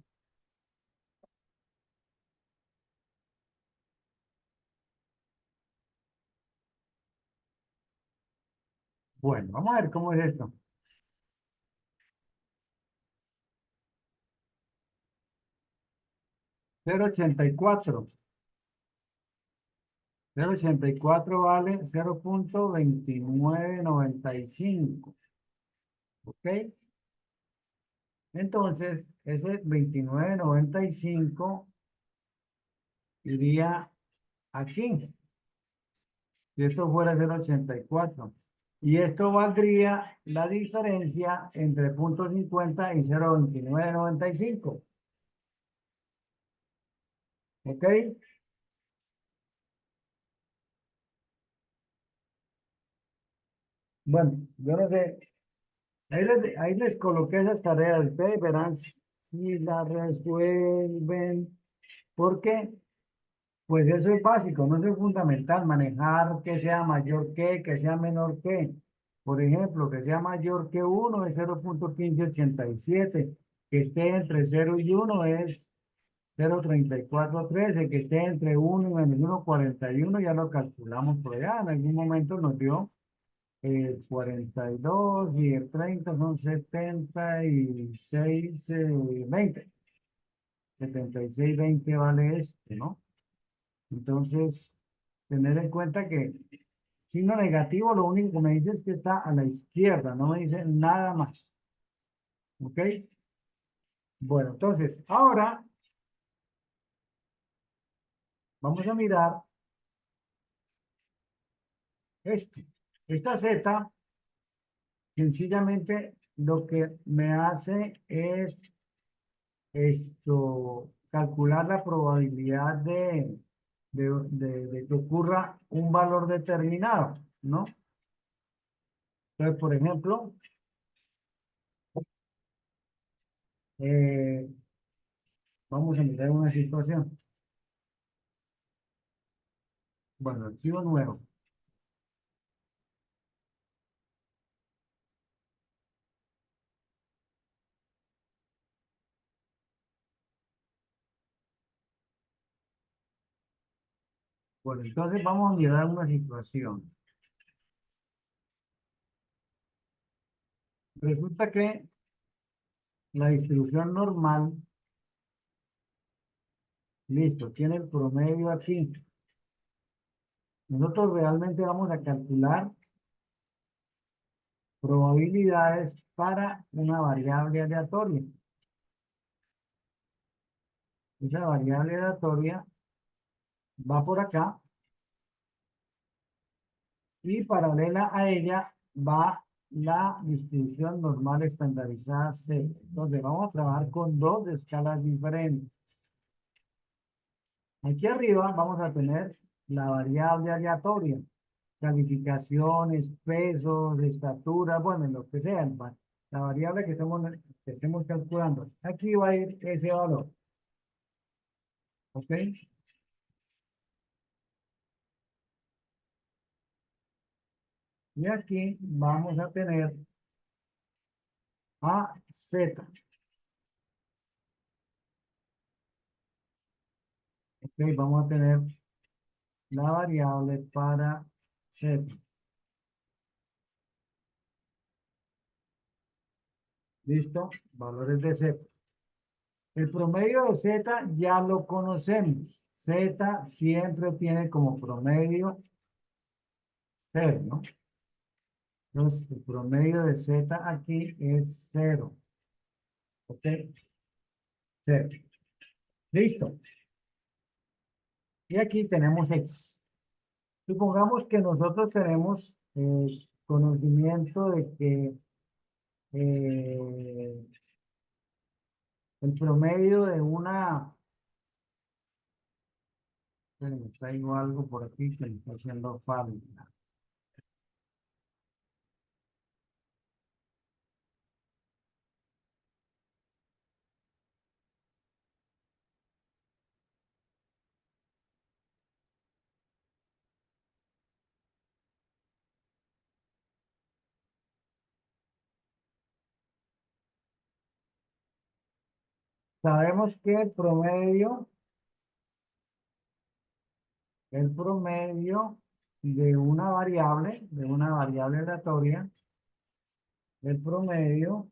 Bueno, vamos a ver cómo es esto. 0,84. 0,84 vale 0,2995. ¿Ok? Entonces, ese 2995 iría aquí. Si esto fuera 0,84. Y esto valdría la diferencia entre 0,50 y 0,2995. ¿Ok? Bueno, yo no sé. Ahí les coloqué esas tareas. Ustedes verán si las resuelven. ¿Por qué? Pues eso es básico, no es fundamental, manejar que sea mayor que sea menor que. Por ejemplo, que sea mayor que uno es 0,1587, que esté entre 0 y 1 es 0,3413, que esté entre 1 y menos 1,41 ya lo calculamos por allá, en algún momento nos dio 42 y el 30 son 76, 20. 76, 20 vale este, ¿no? Entonces, tener en cuenta que signo negativo lo único que me dice es que está a la izquierda, no me dice nada más. ¿Ok? Bueno, entonces, ahora vamos a mirar esto. Esta Z, sencillamente, lo que me hace es calcular la probabilidad de que ocurra un valor determinado, ¿no? Entonces, por ejemplo, eh, vamos a mirar una situación. Bueno, archivo nuevo. Bueno, entonces vamos a mirar una situación. Resulta que la distribución normal, listo, tiene el promedio aquí. Nosotros realmente vamos a calcular probabilidades para una variable aleatoria. Esa variable aleatoria va por acá y paralela a ella va la distribución normal estandarizada C. Entonces vamos a trabajar con dos escalas diferentes. Aquí arriba vamos a tener la variable aleatoria, calificaciones, pesos, estatura, bueno, lo que sea, la variable que estemos calculando. Aquí va a ir ese valor, ¿ok? Y aquí vamos a tener a Z, ¿ok? Vamos a tener la variable para Z. ¿Listo? Valores de Z. El promedio de Z ya lo conocemos. Z siempre tiene como promedio 0, ¿no? Entonces, el promedio de Z aquí es 0. ¿Ok? 0. Listo. Y aquí tenemos X. Supongamos que nosotros tenemos conocimiento de que eh, el promedio de una... Espérenme, traigo algo por aquí que me está haciendo falta. Sabemos que el promedio de una variable aleatoria, el promedio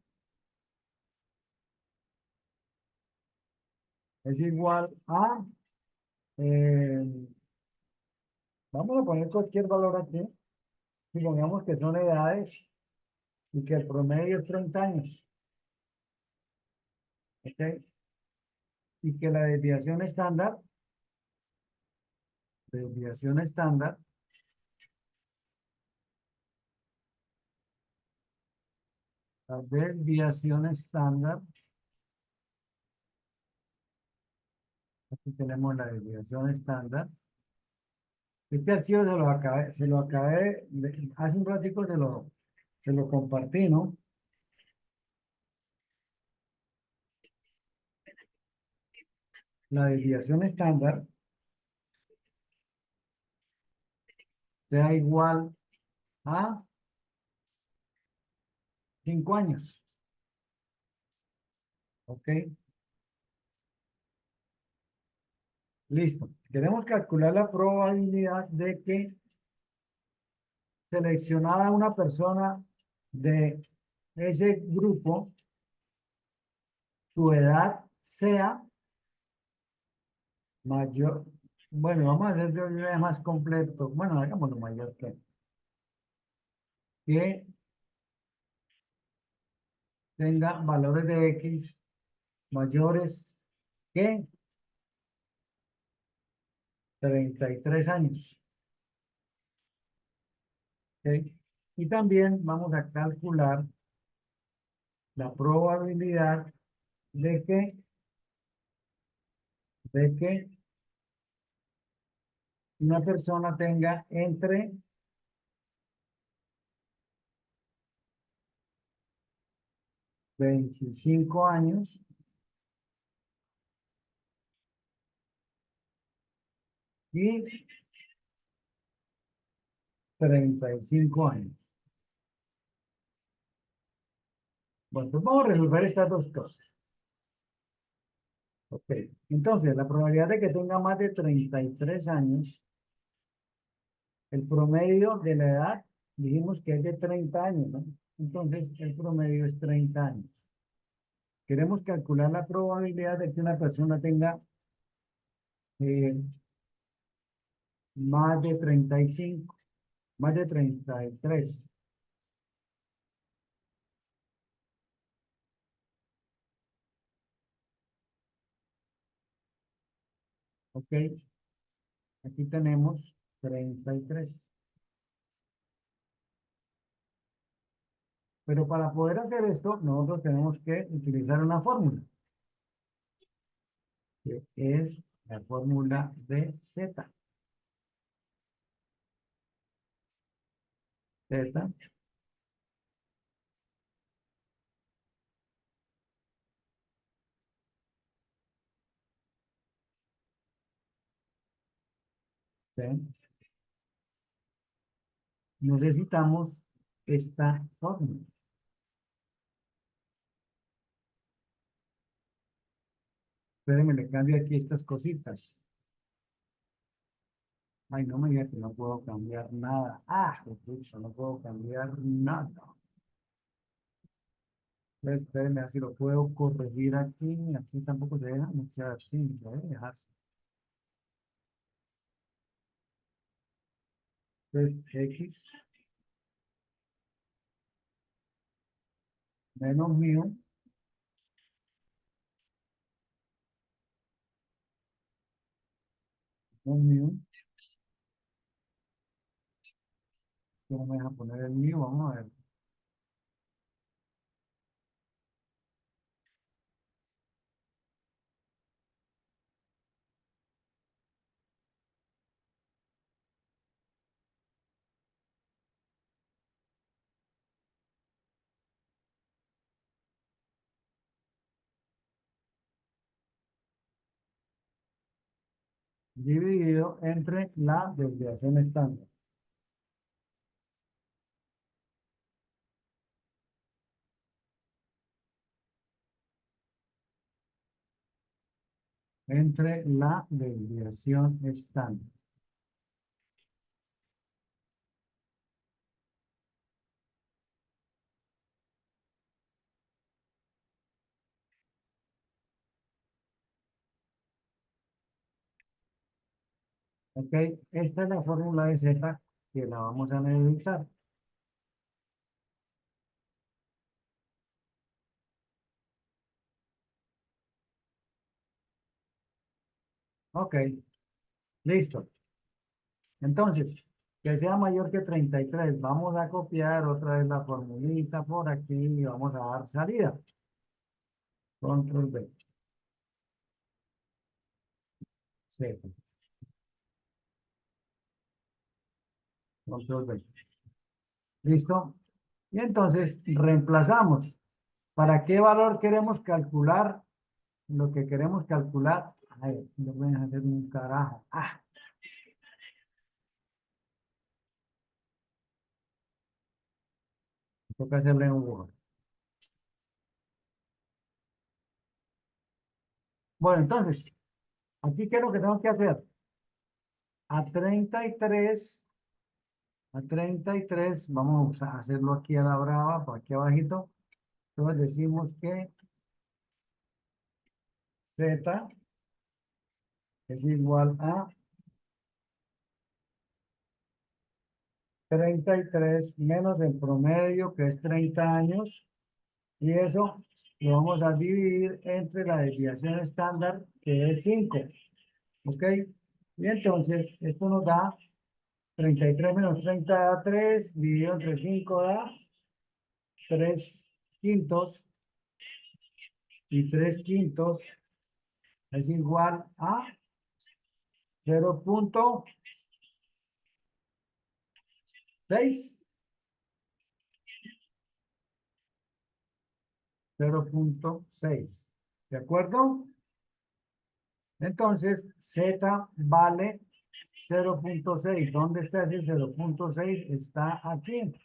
es igual a, eh, vamos a poner cualquier valor aquí, supongamos que son edades y que el promedio es 30 años, ¿ok? Y que desviación estándar, la desviación estándar, aquí tenemos la desviación estándar. Este archivo hace un ratico se lo compartí, ¿no? La desviación estándar sea igual a 5 años, ¿ok? Listo. Queremos calcular la probabilidad de que seleccionada una persona de ese grupo, su edad sea mayor. Bueno, vamos a hacer de una más completo. Bueno, hagámoslo mayor que tenga valores de X mayores que 33 años. ¿Ok? Y también vamos a calcular la probabilidad de que una persona tenga entre 25 años y 35 años. Bueno, pues vamos a resolver estas dos cosas. Ok, entonces la probabilidad de que tenga más de 33 años, el promedio de la edad, dijimos que es de 30 años, ¿no? Entonces el promedio es 30 años. Queremos calcular la probabilidad de que una persona tenga eh, más de 35, más de 33. Ok, aquí tenemos 33. Pero para poder hacer esto, nosotros tenemos que utilizar una fórmula, que es la fórmula de Z. Z, ¿sí? Necesitamos esta fórmula. Espérenme, le cambio aquí estas cositas. Ay, no me diga que no puedo cambiar nada. Ah, pucha, no puedo cambiar nada. Espérenme, así lo puedo corregir aquí. Aquí tampoco se deja. Muchas sí, debe dejarse. Entonces, X menos mío menos mío. No me deja poner el mío. Vamos a ver. Dividido entre la desviación estándar. entre la desviación estándar. Ok, esta es la fórmula de Z que la vamos a necesitar. Ok, listo. Entonces, que sea mayor que 33. Vamos a copiar otra vez la formulita por aquí y vamos a dar salida. Control V. Z. Control V. ¿Listo? Y entonces reemplazamos. ¿Para qué valor queremos calcular lo que queremos calcular? Ay, no voy a hacer un carajo. Ah, toca hacerle un Word. Bueno, entonces, aquí, ¿qué es lo que tengo que hacer? A 33, vamos a hacerlo aquí a la brava, por aquí abajito. Entonces decimos que Z es igual a 33 menos el promedio, que es 30 años, y eso lo vamos a dividir entre la desviación estándar, que es 5. ¿Ok? Y entonces esto nos da 33 menos 30 da 3, dividido entre 5 da 3 quintos, y 3 quintos es igual a 0.6. 0.6. ¿De acuerdo? Entonces, Z vale 0.6. ¿Dónde está ese 0.6? Está aquí,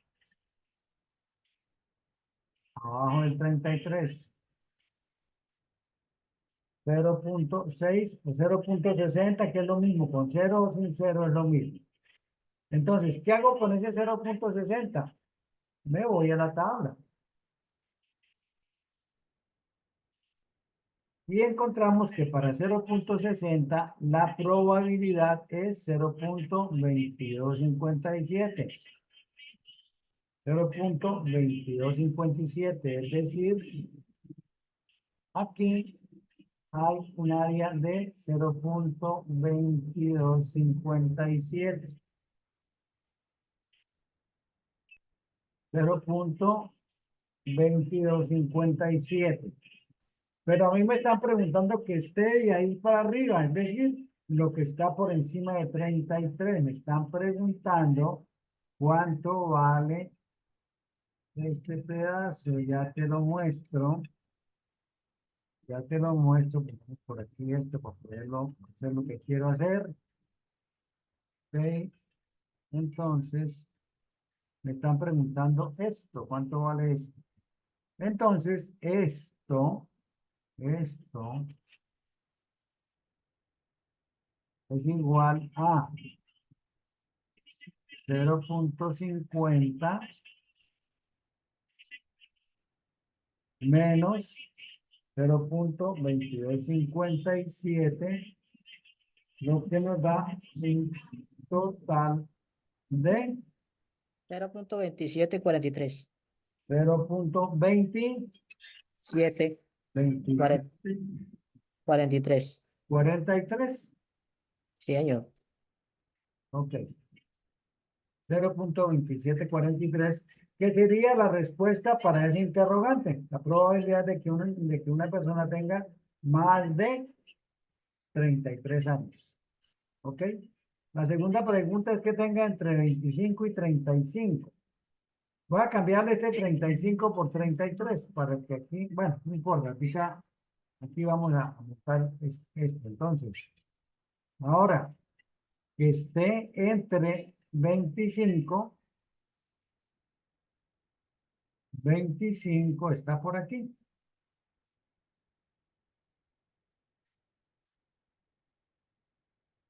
abajo del 33. 0.6 o 0.60, que es lo mismo. Con 0 o sin 0 es lo mismo. Entonces, ¿qué hago con ese 0.60? Me voy a la tabla. Y encontramos que para 0.60 la probabilidad es 0.2257. 0.2257, es decir, aquí hay un área de 0.2257. 0.2257. Pero a mí me están preguntando que esté de ahí para arriba, es decir, lo que está por encima de 33. Me están preguntando cuánto vale este pedazo. Ya te lo muestro. Ya te lo muestro por aquí esto para poderlo hacer lo que quiero hacer. Ok. Entonces, me están preguntando esto. ¿Cuánto vale esto? Entonces, esto es igual a 0.50 menos 0.2257, lo que nos da un total de 0.2743. 0.20, 7, 27, 43. 43. Sí, señor. Ok. 0.2743, que sería la respuesta para ese interrogante. La probabilidad de que una persona tenga más de 33 años. ¿Ok? La segunda pregunta es que tenga entre 25 y 35. Voy a cambiarle este 35 por 33 para que aquí, bueno, no importa, aquí vamos a montar esto. Entonces, ahora que esté entre 25 está por aquí.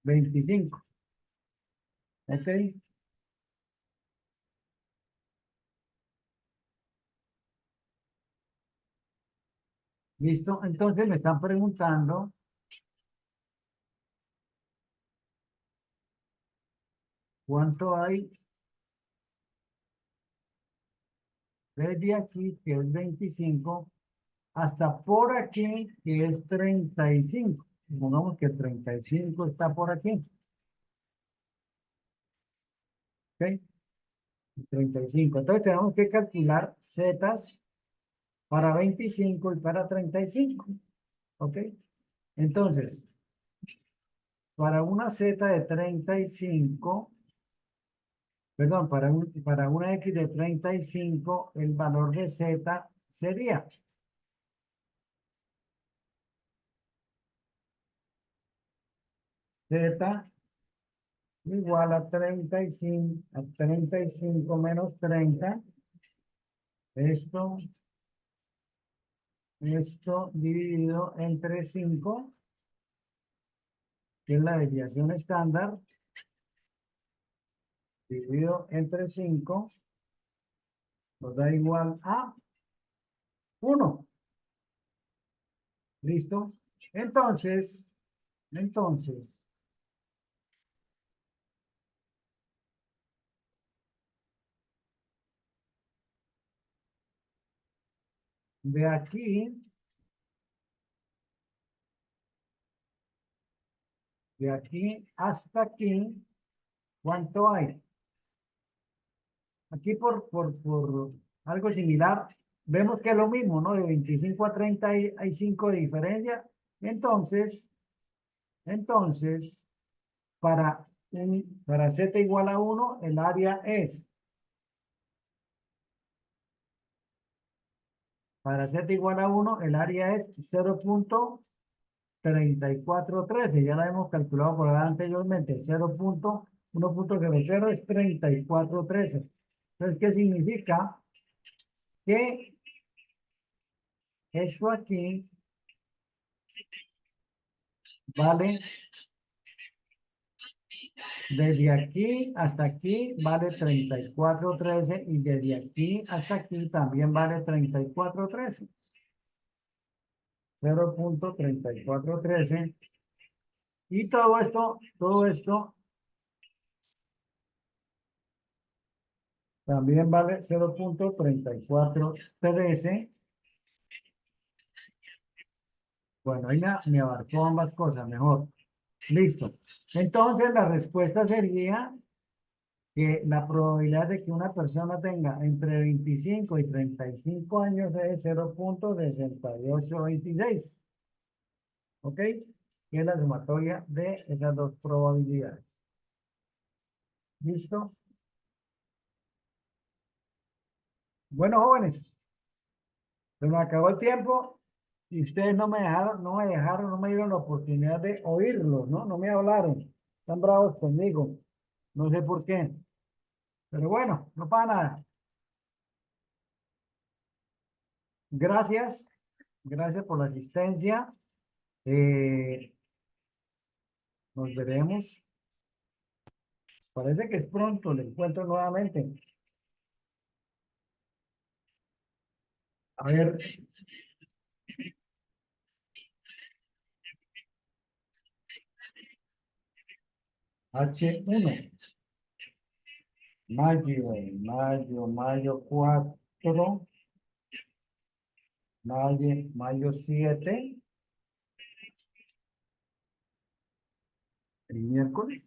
25. ¿Ok? ¿Listo? Entonces me están preguntando cuánto hay desde aquí, que es 25, hasta por aquí, que es 35. Supongamos que 35 está por aquí. ¿Ok? 35. Entonces tenemos que calcular zetas para 25 y para 35. ¿Ok? Entonces, para una z de 35, perdón, para una x de 35, el valor de z sería z igual a 35 menos 30. Esto dividido entre 5, que es la desviación estándar, dividido entre 5, nos da igual a 1. ¿Listo? Entonces, de aquí, hasta aquí, ¿cuánto hay? Aquí por algo similar, vemos que es lo mismo, ¿no? De 25 a 30 hay 5 de diferencia. Entonces, para z igual a 1, el área es, para z igual a 1, el área es 0.3413. Ya la hemos calculado por acá anteriormente. 0.1.00 es 3413. Entonces, ¿qué significa? Que esto aquí vale, desde aquí hasta aquí vale 3413 y desde aquí hasta aquí también vale 3413. 0.3413. Y todo esto también vale 0.3413. Bueno, ahí me abarcó ambas cosas mejor. Listo. Entonces la respuesta sería que la probabilidad de que una persona tenga entre 25 y 35 años es 0.6826. ¿Ok? Que es la sumatoria de esas dos probabilidades. ¿Listo? Bueno, jóvenes, se me acabó el tiempo y ustedes no me dieron la oportunidad de oírlos, ¿no? No me hablaron. Están bravos conmigo. No sé por qué. Pero bueno, no pasa nada. Gracias. Gracias por la asistencia. Eh, nos veremos. Parece que es pronto, le encuentro nuevamente. A ver, H1. Mayo 4. Mayo 7. El miércoles.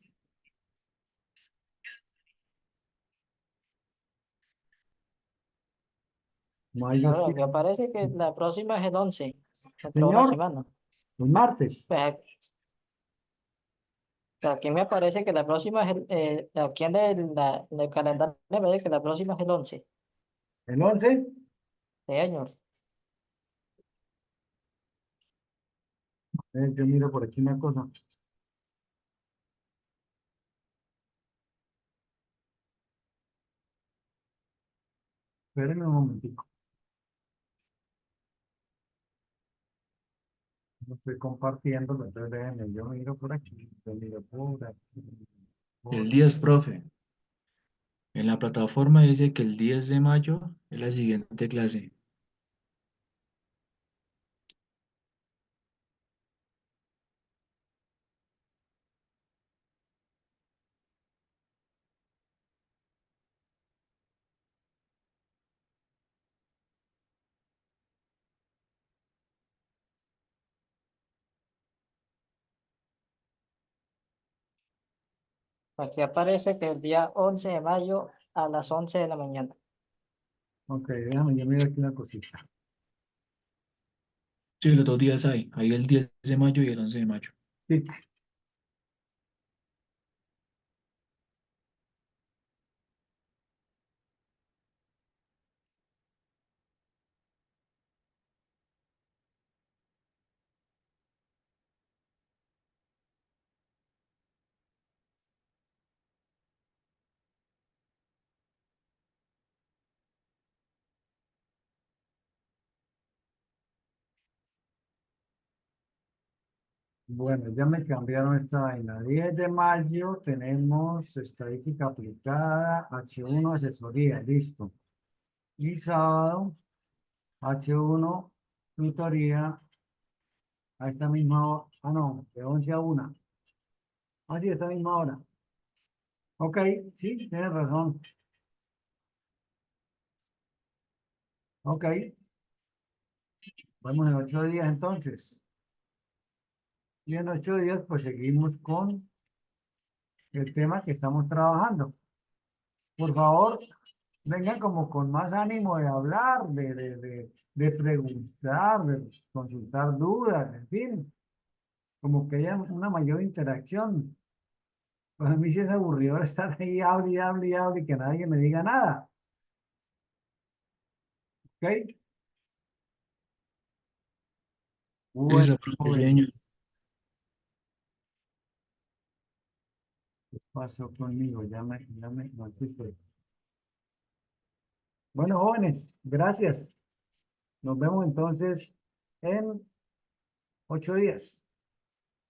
Mayo Bueno, me 7. parece que la próxima es el 11, dentro de una Señor, semana. el martes. Pues aquí me parece que la próxima es aquí en el calendario me parece que la próxima es el 11 El 11. de año. Yo miro por aquí una cosa. Espérenme un momentico. No estoy compartiendo, entonces déjenme, yo miro por aquí, yo miro El por 10, profe. En la plataforma dice que el 10 de mayo es la siguiente clase. Aquí aparece que el día 11 de mayo a las 11 de la mañana. Ok, déjame, yo miro aquí una cosita. Sí, los 2 días hay. Hay el 10 de mayo y el 11 de mayo. Sí, bueno, ya me cambiaron esta vaina. 10 de mayo tenemos estadística aplicada, H1 asesoría, listo. Y sábado, H1 tutoría a esta misma hora. Ah, no, de 11 a 1. Ah, sí, a esta misma hora. Ok, sí, tienes razón. Ok, vamos en 8 días entonces. Y en 8 días, pues seguimos con el tema que estamos trabajando. Por favor, vengan como con más ánimo de hablar, de preguntar, de consultar dudas, en fin, como que haya una mayor interacción. Para mí sí es aburrido estar ahí, hable y hable y hable y que nadie me diga nada. ¿Ok? Bueno, Listo, profe, sí, señor. jóvenes, ¿qué pasó conmigo? No, aquí estoy. Bueno, jóvenes, gracias. Nos vemos entonces en 8 días.